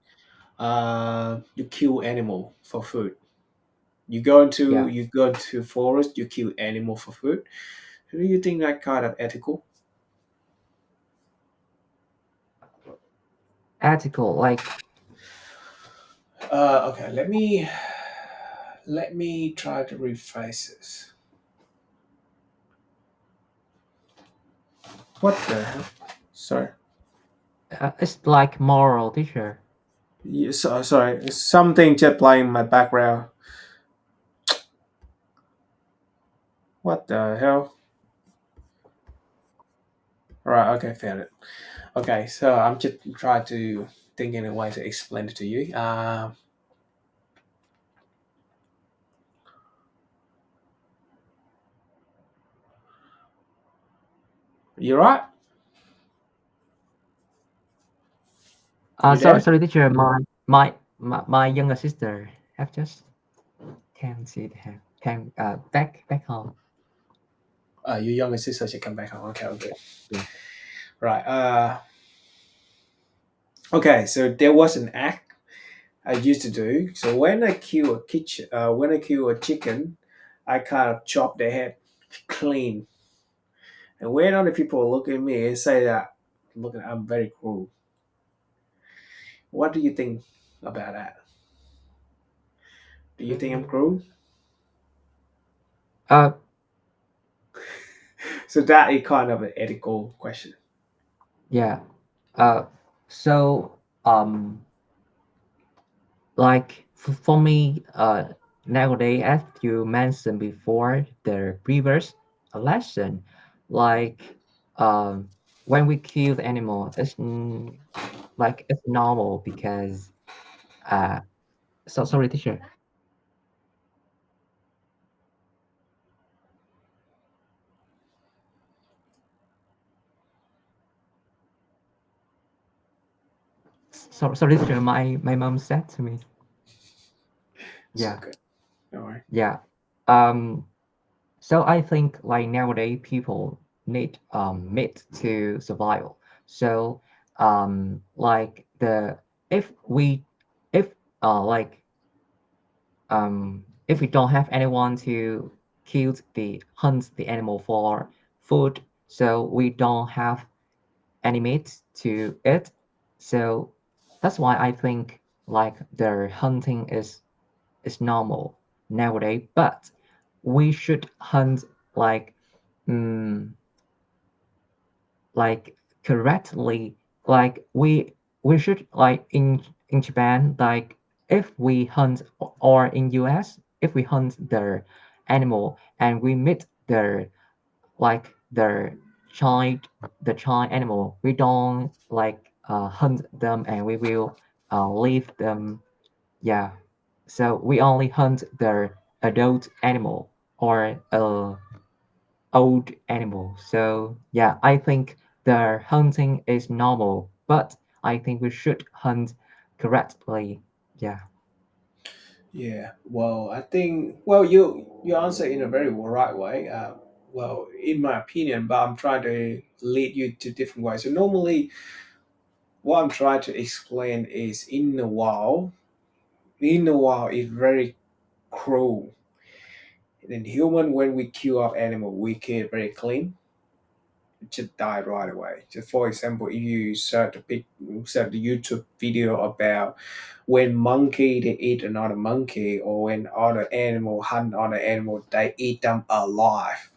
Speaker 1: You kill animal for food. You
Speaker 2: Yeah,
Speaker 1: you go into forest, you kill animal for food. Do you think that kind of ethical?
Speaker 2: ethical like
Speaker 1: Okay, let me try to rephrase this. What the hell? Sorry.
Speaker 2: It's like moral teacher.
Speaker 1: Sorry. Something just playing in my background. What the hell? Right. Okay. Found it. Okay. So I'm just trying to think in a way to explain it to you. You right? You
Speaker 2: Sorry,
Speaker 1: there?
Speaker 2: sorry, teacher. My younger sister have just can see have can back home.
Speaker 1: Your younger sister should come back home. Okay. Okay.
Speaker 2: Yeah.
Speaker 1: Right. Okay. So there was an act I used to do. So when I kill a chicken, I kind of chop their head clean. And when other people look at me and say that, look, I'm very cruel. What do you think about that? Do you think I'm
Speaker 2: Mm,
Speaker 1: cruel?
Speaker 2: Uh,
Speaker 1: So that is kind of an ethical question.
Speaker 2: yeah. Uh, so like for me, nowadays, as you mentioned before, the previous lesson, like when we kill the animal, like it's normal because uh, so sorry, teacher. Sorry, teacher. My mom said to me,
Speaker 1: So
Speaker 2: yeah,
Speaker 1: good. All right.
Speaker 2: yeah. Um, So I think like nowadays people need meat to survive. So like the if like if we don't have anyone to kill the hunt the animal for food, so we don't have any meat to eat. So that's why I think like the hunting is normal nowadays, but we should hunt like mm, like correctly. Like we should like in Japan, like if we hunt or in US, if we hunt the animal and we meet the like the child animal, we don't like hunt them and we will leave them. Yeah, so we only hunt the adult animal or old animal. So yeah, I think the hunting is normal, but I think we should hunt correctly. Yeah.
Speaker 1: Yeah. Well, I think you answer in a very right way. Well, in my opinion, but I'm trying to lead you to different ways. So normally, what I'm trying to explain is in the wild is very cruel. In human, when we kill our animal, we kill it very clean. It should die right away. Just for example, if you search the YouTube video about when monkey they eat another monkey, or when other animal hunt other animal, they eat them alive.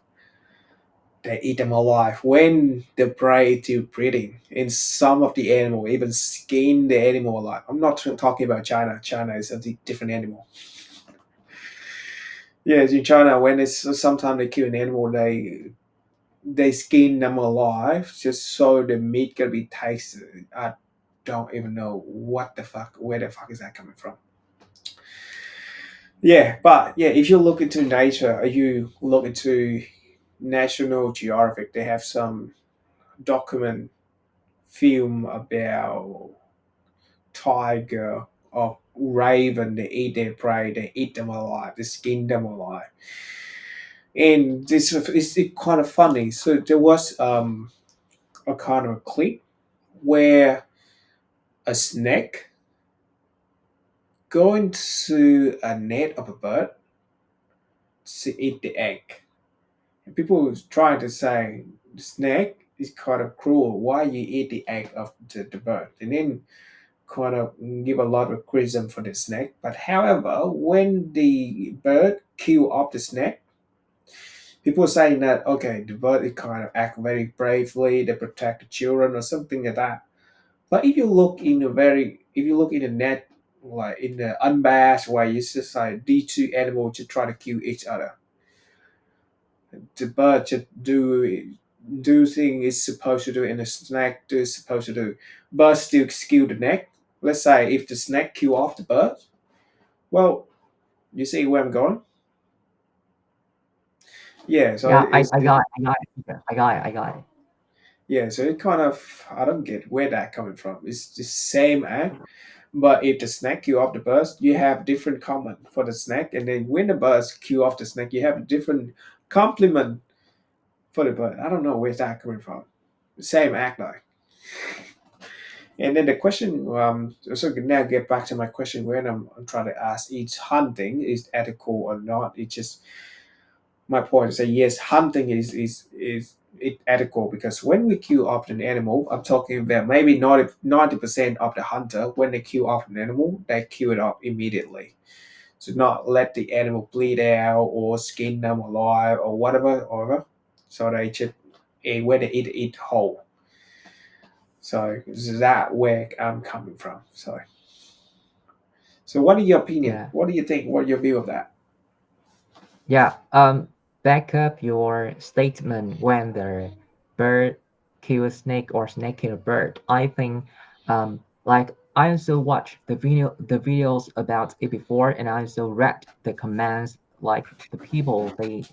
Speaker 1: They eat them alive when the prey is still breathing. And some of the animal even skin the animal alive. I'm not talking about China. China is a different animal. Yes, in China, when it's sometimes they kill an animal, they skin them alive just so the meat can be tasted. I don't even know where the fuck is that coming from. Yeah, but yeah, if you look into nature, you look into National Geographic, they have some document film about tiger or raven. They eat their prey, they eat them alive, they skin them alive. And this is kind of funny. So there was a kind of a clip where a snake go into a net of a bird to eat the egg. And people was trying to say the snake is kind of cruel. Why you eat the egg of the bird? And then kind of give a lot of criticism for the snake. But however, when the bird kill off the snake, People are saying that okay, the bird it kind of act very bravely, they protect the children or something like that. But if you look in the net, like in the unbiased way, it's just like these two animals just try to kill each other. The bird just do thing is supposed to do and the snake do is supposed to do. Bird still kill the neck. Let's say if the snake kill off the bird, well, you see where I'm going? Yeah, so
Speaker 2: Yeah,
Speaker 1: it's
Speaker 2: I
Speaker 1: it,
Speaker 2: got it, I got it, yeah, I got it, I got it.
Speaker 1: yeah, so it kind of I don't get where that coming from. It's the same act, but if the snake kill off the bird, you have different comment for the snake, and then when the bird kill off the snake, you have a different compliment for the bird. I don't know where's that coming from. Same act like. And then the question, so now get back to my question when I'm trying to ask each hunting is ethical or not. It's just my point is that yes, hunting is it ethical because when we kill off an animal, I'm talking about maybe 90% of the hunter, when they kill off an animal, they kill it off immediately. So not let the animal bleed out or skin them alive or whatever. So they just when they eat whole. So this is that where I'm coming from. So what are your opinion?
Speaker 2: Yeah.
Speaker 1: What do you think? What are your view of that?
Speaker 2: Yeah, back up your statement when the bird kill a snake or snake kill a bird. I think, like I also watched the videos about it before, and I also read the comments, like the people they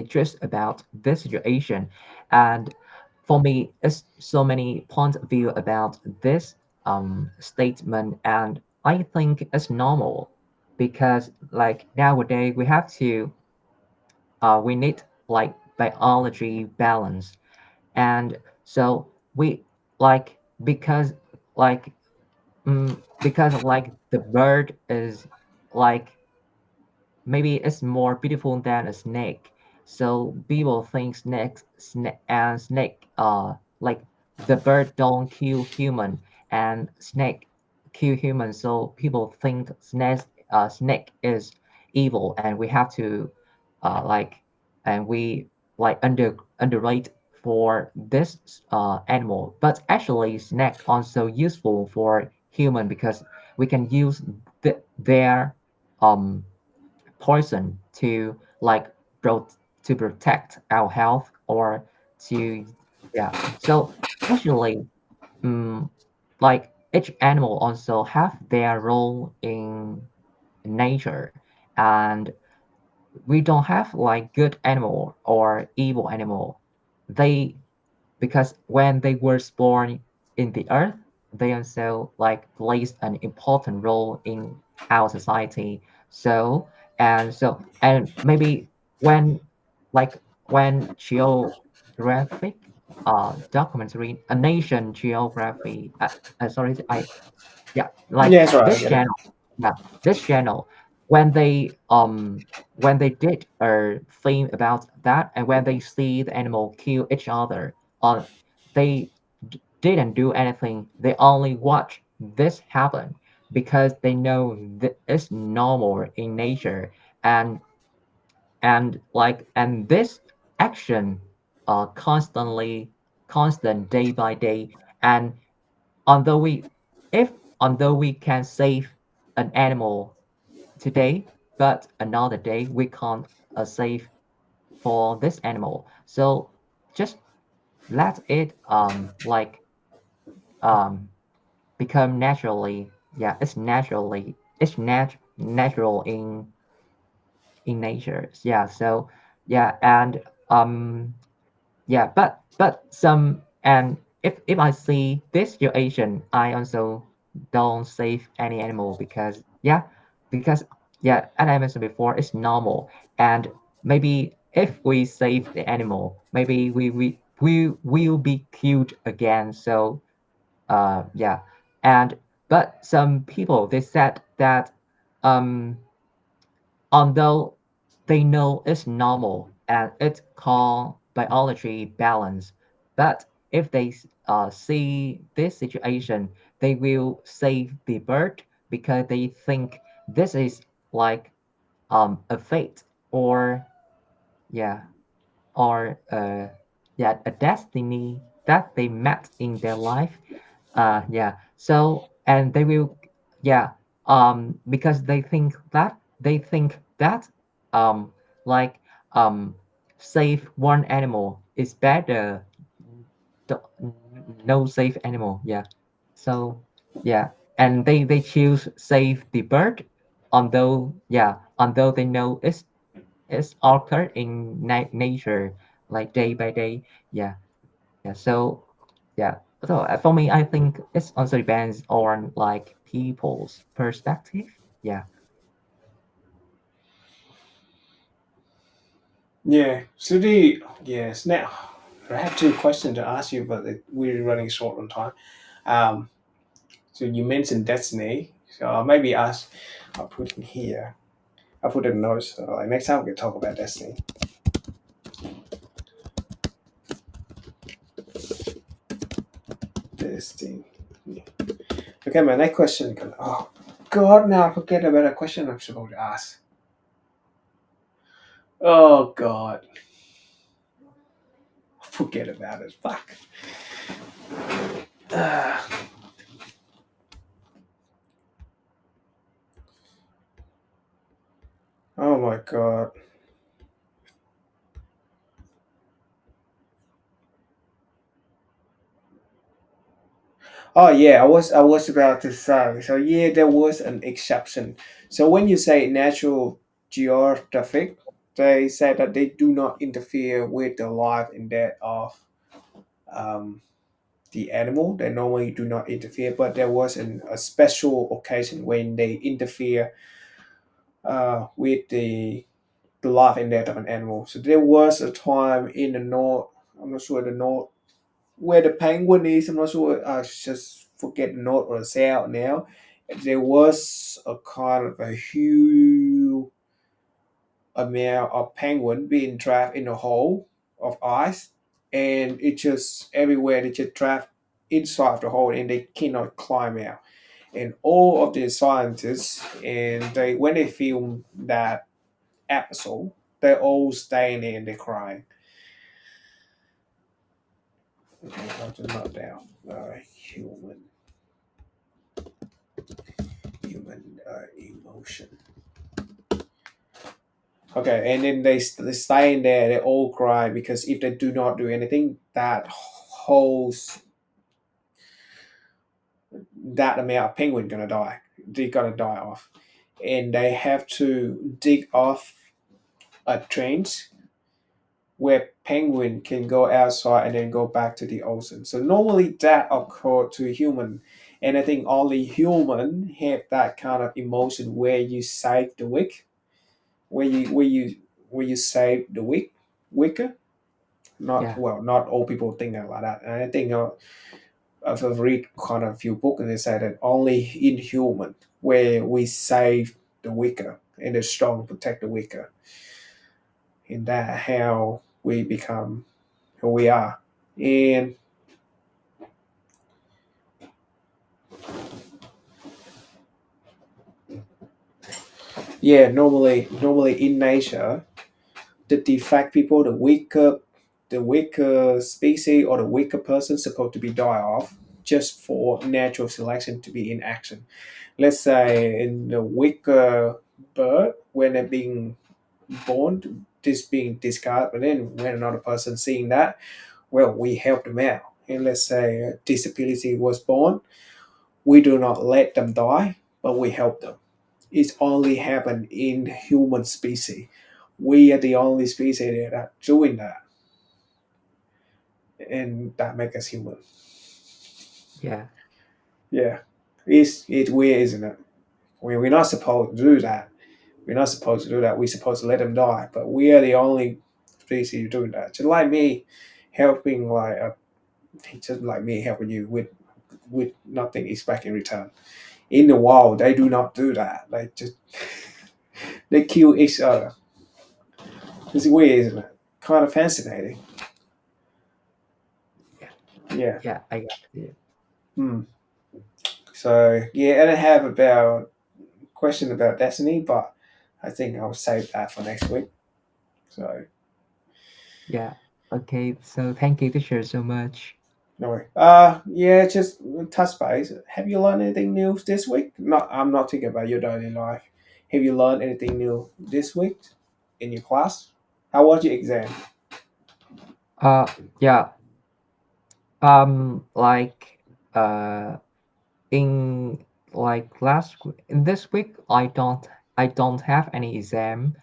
Speaker 2: just about this situation, and for me, it's so many point of view about this statement, and I think it's normal because like nowadays we have to we need like biology balance, and so we like like because like the bird is like maybe it's more beautiful than a snake. So people think snake like the bird don't kill human and snake kill human. So people think snake is evil and we have to like and we like underrate for this animal. But actually snake also useful for human because we can use their um poison to like pro- to protect our health or to yeah. So actually um, like each animal also have their role in nature, and we don't have like good animal or evil animal. They because when they were born in the earth, they also like plays an important role in our society. So and maybe when like when geographic documentary a nation geography sorry I yeah like
Speaker 1: Yeah, that's right. I
Speaker 2: this
Speaker 1: get it.
Speaker 2: channel yeah this channel when they did a theme about that and when they see the animal kill each other they didn't do anything, they only watch this happen because they know that it's normal in nature, and and this action constantly constant day by day, and although we if although we can save an animal today, but another day we can't save for this animal. So just let it um become naturally. Yeah, it's natural in nature. Yeah, so yeah, and yeah, but some and if I see this situation, I also don't save any animal because yeah, because yeah, as I mentioned before, it's normal. And maybe if we save the animal, maybe we will be killed again. So yeah, and but some people they said that um although they know it's normal and it's called biology balance, but if they see this situation, they will save the bird because they think this is like a fate or yeah, or yeah, a destiny that they met in their life. Yeah. So and they will, yeah, because they think that um like save one animal is better th- no save animal. Yeah. So yeah, and they choose save the bird, although they know it's occur in nature like day by day. Yeah. Yeah. So yeah. So for me, I think it also depends on like people's perspective. Yeah.
Speaker 1: Yeah. So the yes now I have two questions to ask you, but we're running short on time. Um, so you mentioned destiny, so I'll maybe ask. I'll put in here. I'll put in notes. So like next time we can talk about destiny. Destiny. Yeah. Okay, my next question. Oh God, now I forget about a question I'm supposed to ask. Oh God, forget about it. Fuck. Ah. Oh my God. Oh yeah, I was about to say. So yeah, there was an exception. So when you say natural geographic, they say that they do not interfere with the life and death of um, the animal. They normally do not interfere, but there was a special occasion when they interfere with the life and death of an animal. So there was a time in the north. I'm not sure the north where the penguin is. I'm not sure. I just forget the north or the south now. There was a kind of a huge amount of penguin being trapped in a hole of ice, and it just everywhere they just trapped inside the hole, and they cannot climb out. And all of the scientists, and they when they film that episode, they're all staying there and they're crying. Okay, I'll just note down. Human emotion. Okay, and then they stay in there. They all cry because if they do not do anything, that amount of penguin gonna die. They're gonna die off, and they have to dig off a trench where penguin can go outside and then go back to the ocean. So normally that occurred to human, and I think only human have that kind of emotion where you save the weak, where you save the weaker. Not
Speaker 2: Yeah.
Speaker 1: well, not all people think that like that. And I think I've read kind of a few books and they say that only in human where we save the weaker and the strong protect the weaker. And that how we become who we are. And yeah, normally in nature, the defect people, the weaker species or the weaker person supposed to be die off just for natural selection to be in action. Let's say in the weaker bird when they're being born, this being discarded, but then when another person seeing that, well, we help them out. And let's say a disability was born, we do not let them die, but we help them. It's only happened in human species. We are the only species that are doing that, and that makes us human.
Speaker 2: Yeah.
Speaker 1: Yeah, it's weird, isn't it? We're not supposed to do that. We're not supposed to do that. We're supposed to let them die, but we are the only species doing that. Just like me, helping just like me helping you with nothing expect in return. In the wild, they do not do that. They kill each other. It's weird, isn't it? Kind of fascinating.
Speaker 2: Yeah.
Speaker 1: Yeah.
Speaker 2: Yeah. I got it.
Speaker 1: Hmm. So yeah, and I have about question about Destiny, but I think I'll save that for next week. So
Speaker 2: Yeah. Okay. So thank you, teacher, so much.
Speaker 1: No way. Yeah, just touch base. Have you learned anything new this week? Not, I'm not thinking about your daily life. Have you learned anything new this week in your class? How was your exam?
Speaker 2: Uh, yeah. Like, uh, in like in this week, I don't have any exam.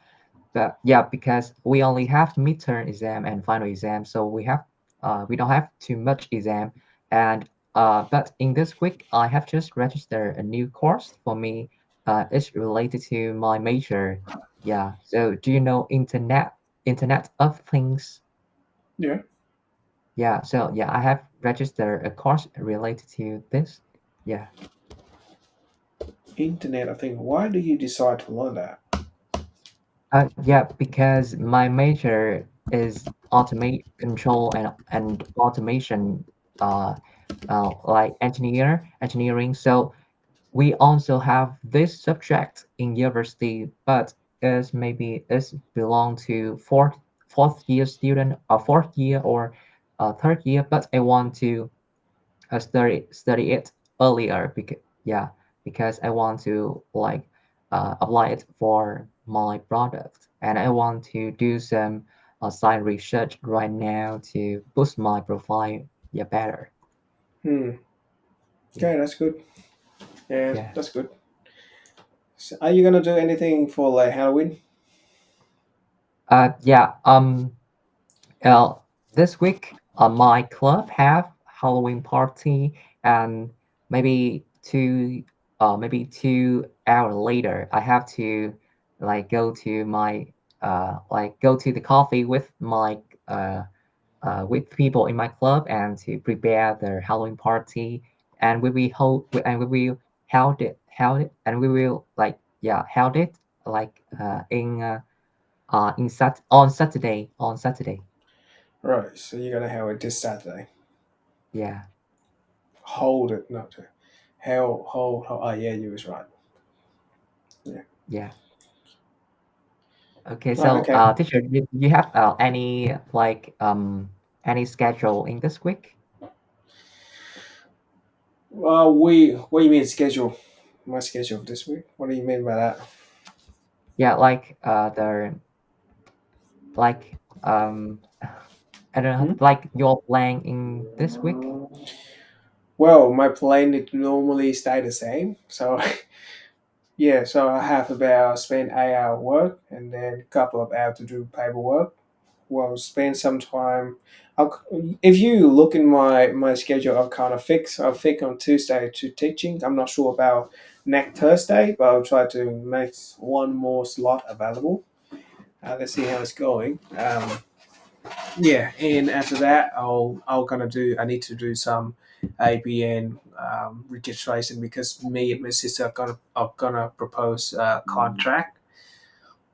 Speaker 2: But yeah, because we only have midterm exam and final exam, so we don't have too much exam. And but in this week, I have just registered a new course for me. It's related to my major. Yeah. So do you know Internet of Things?
Speaker 1: Yeah.
Speaker 2: Yeah. So yeah, I have registered a course related to this. Yeah.
Speaker 1: Internet, I think. Why do you decide to learn that?
Speaker 2: Yeah, because my major is automate control and automation, uh, like engineering. So we also have this subject in university, but is belong to fourth year student, or fourth year or third year. But I want to study it earlier because yeah, because I want to like apply it for my product, and I want to do some side research right now to boost my profile, yeah, better.
Speaker 1: Hmm.
Speaker 2: Yeah.
Speaker 1: Okay, that's good. Yeah,
Speaker 2: Yeah.
Speaker 1: that's good. So are you gonna do anything for like Halloween?
Speaker 2: Yeah. Uh, this week, my club have Halloween party, and maybe maybe 2 hour later, I have to like go to the coffee with my with people in my club and to prepare the Halloween party, and we will and we will like yeah held it like in Saturday.
Speaker 1: Right, so you're gonna have it this Saturday.
Speaker 2: Yeah.
Speaker 1: Hold it, not to. Hold. Oh, yeah, you was right. Yeah.
Speaker 2: Yeah. Okay.
Speaker 1: Right,
Speaker 2: So,
Speaker 1: okay.
Speaker 2: teacher, do you have any schedule in this week?
Speaker 1: What do you mean schedule? My schedule this week? What do you mean by that?
Speaker 2: Yeah, like the like I don't know,
Speaker 1: Hmm?
Speaker 2: like your plan in this week.
Speaker 1: Well, my plan it normally stay the same. So yeah, so I have about spend 8 hour work and then a couple of hours to do paperwork. Well, spend some time. If you look in my schedule, I'll kind of fix. I'll fix on Tuesday to teaching. I'm not sure about next Thursday, but I'll try to make one more slot available. Let's see how it's going. Yeah, and after that, I'll gonna do. I need to do some ABN registration because me and my sister are gonna propose a contract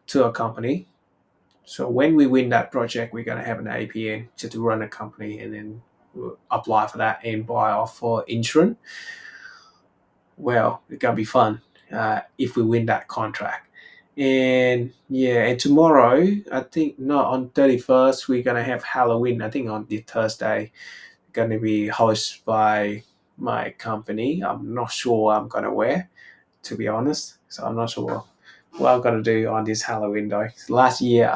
Speaker 1: to a company. So when we win that project, we're gonna have an APN to run a company, and then we'll apply for that and buy off for insurance. Well, it's gonna be fun if we win that contract. And yeah, and tomorrow I think no on 31st we're gonna have Halloween. I think on the Thursday gonna be hosted by my company. I'm not sure I'm gonna wear to be honest. So I'm not sure what I'm gonna do on this Halloween though. Last year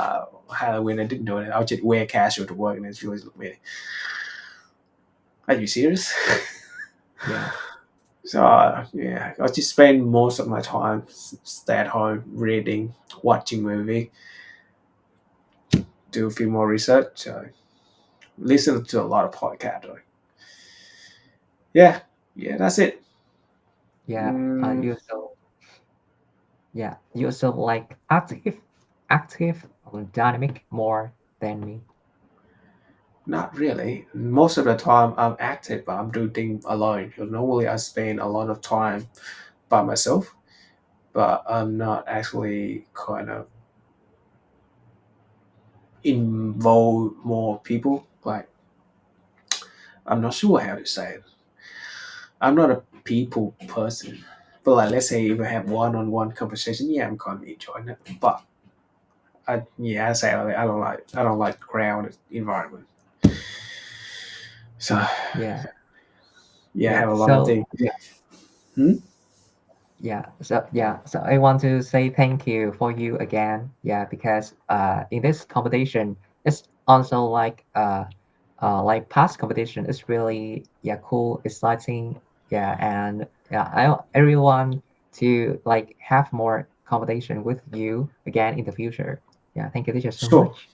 Speaker 1: Halloween I didn't do it. I would just wear casual to work and it's always look weird. Are you serious?
Speaker 2: Yeah.
Speaker 1: So yeah, I just spend most of my time stay at home reading, watching movie, do a few more research, listen to a lot of podcasts. Yeah, yeah, that's it.
Speaker 2: Yeah.
Speaker 1: Mm,
Speaker 2: You're so like active or dynamic more than me.
Speaker 1: Not really. Most of the time I'm active, but I'm doing things alone. Normally I spend a lot of time by myself, but I'm not actually kind of involve more people. Like I'm not sure how to say it. I'm not a people person. But like let's say if I have one-on-one conversation, yeah, I'm kind of enjoying it. But Yeah, I say I don't like crowded environment. So
Speaker 2: Yeah,
Speaker 1: yeah, I
Speaker 2: yeah.
Speaker 1: have a lot of
Speaker 2: So
Speaker 1: things.
Speaker 2: yeah,
Speaker 1: Hmm?
Speaker 2: so I want to say thank you for you again. Yeah, because in this competition, it's also like past competition. It's really yeah cool, exciting. Yeah, and yeah, I really want to like have more competition with you again in the future. Yeah, thank you, teacher, so
Speaker 1: Sure.
Speaker 2: much.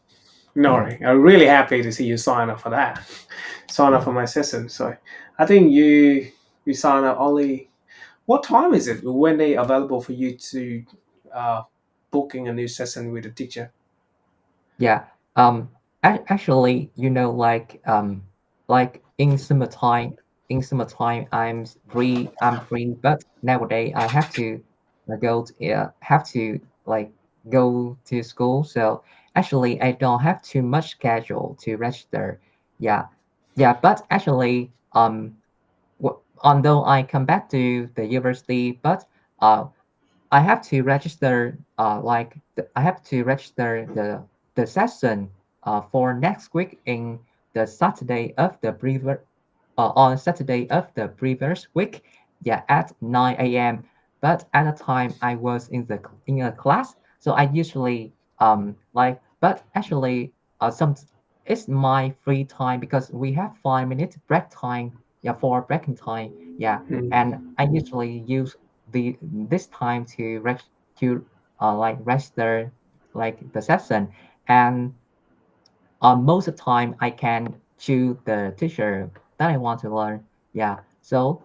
Speaker 1: No
Speaker 2: Yeah,
Speaker 1: worry. I'm really happy to see you sign up for that. Sign up
Speaker 2: yeah.
Speaker 1: for my session. So I think you sign up only. What time is it? When they available for you to uh, booking a new session with a teacher?
Speaker 2: Yeah. Actually, like in summertime, free. I'm free, but nowadays I have to have to like go to school. So actually, I don't have too much schedule to register. Yeah, yeah. But actually, although I come back to the university, but uh, I have to register I have to register the session for next week in the Saturday of the previous on Saturday of the previous week, yeah, at 9 a.m. But at the time I was in a class, so I usually but actually some it's my free time because we have 5 minutes break time, yeah, for breaking time, yeah, and
Speaker 1: Mm.
Speaker 2: I usually use this time to like register like the session, and most of the time I can choose the teacher that I want to learn. Yeah. So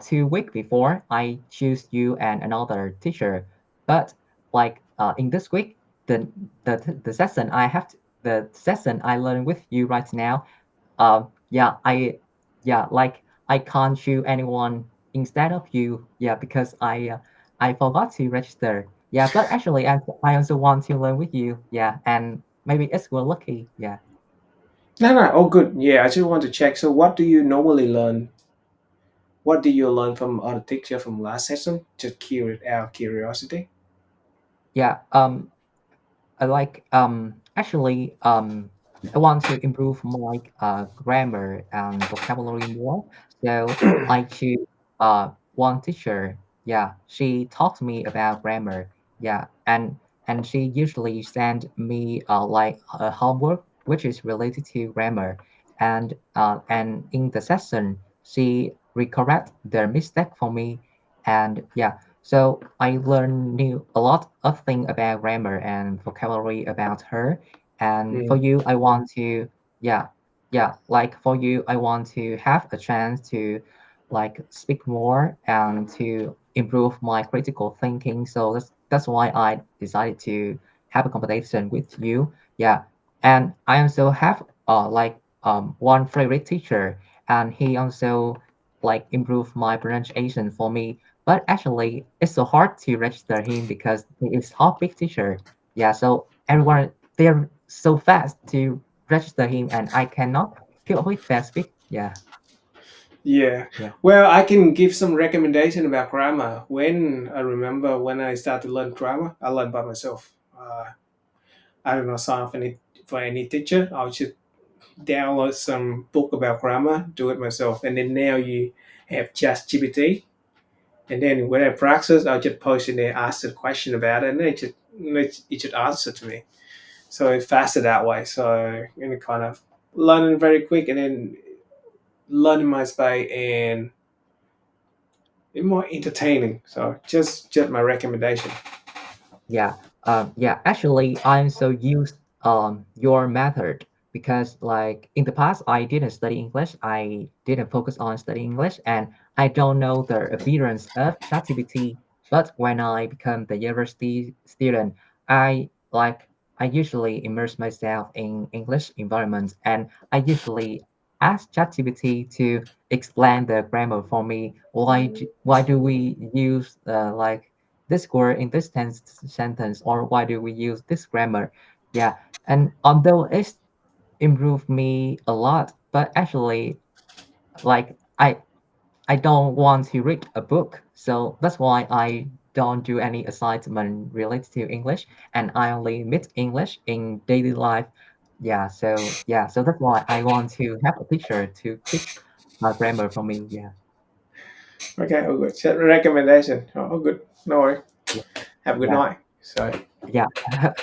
Speaker 2: 2 week before I choose you and another teacher. But like in this week, the the session the session I learn with you right now, yeah, like I can't choose anyone instead of you. Yeah, because I forgot to register. Yeah, but actually I also want to learn with you. Yeah, and maybe it's we're lucky. Yeah.
Speaker 1: No, no, oh, good. Yeah, I just want to check. So, what do you normally learn? What did you learn from other teacher from last session? Just curious, out of curiosity.
Speaker 2: Yeah. Actually I want to improve my grammar and vocabulary more. So I choose one teacher. Yeah, she taught me about grammar. Yeah, and she usually send me like a homework which is related to grammar. And in the session she recorrect the mistake for me. And yeah, so I learned a lot of things about grammar and vocabulary about her. And for
Speaker 1: Mm.
Speaker 2: you, I want to, yeah, like for you, I want to have a chance to like speak more and to improve my critical thinking. So that's why I decided to have a competition with you. Yeah, and I also have one favorite teacher, and he also like improve my pronunciation for me. But actually, it's so hard to register him because he is top big teacher. Yeah, so everyone they're so fast to register him, and I cannot keep up with their speed. Yeah,
Speaker 1: Yeah.
Speaker 2: yeah,
Speaker 1: Well, I can give some recommendation about grammar. When I remember when I started to learn grammar, I learned by myself. I don't know, sign off any for any teacher. I'll just download some book about grammar, do it myself, and then now you have ChatGPT. And then when I practice, I'll just post in there, ask the question about it, and then it should answer to me. So it's faster that way. So you know, kind of learning very quick, and then learning my speed and more entertaining. So just my recommendation.
Speaker 2: yeah. Yeah. Actually, I also used your method because like in the past I didn't study English. I didn't focus on studying English, and I don't know the appearance of ChatGPT. But when I become the university student, I like I usually immerse myself in English environments, and I usually ask ChatGPT to explain the grammar for me. Why do we use this word in this sentence, or why do we use this grammar? Yeah, and although it's improved me a lot, but actually like I don't want to read a book, so that's why I don't do any assignment related to English, and I only meet English in daily life. So that's why I want to have a teacher to teach grammar for me. Yeah,
Speaker 1: Okay, all good. Set recommendation. Oh, all good. No worry.
Speaker 2: yeah,
Speaker 1: Have a good
Speaker 2: yeah,
Speaker 1: night. So
Speaker 2: yeah.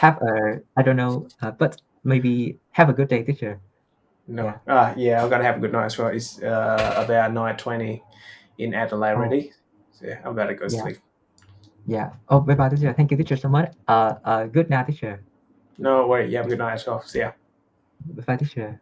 Speaker 2: Have a I don't know, but maybe have a good day, teacher.
Speaker 1: no.
Speaker 2: Yeah.
Speaker 1: Yeah, I'm gonna have a good night as well. It's about 9:20 in Adelaide
Speaker 2: Oh,
Speaker 1: already. So yeah, I'm about to go
Speaker 2: yeah,
Speaker 1: sleep.
Speaker 2: yeah. Oh, bye bye, teacher. Thank you, teacher, so much. Good night, teacher.
Speaker 1: No worry. You have a good night as well. See ya.
Speaker 2: Bye bye, teacher.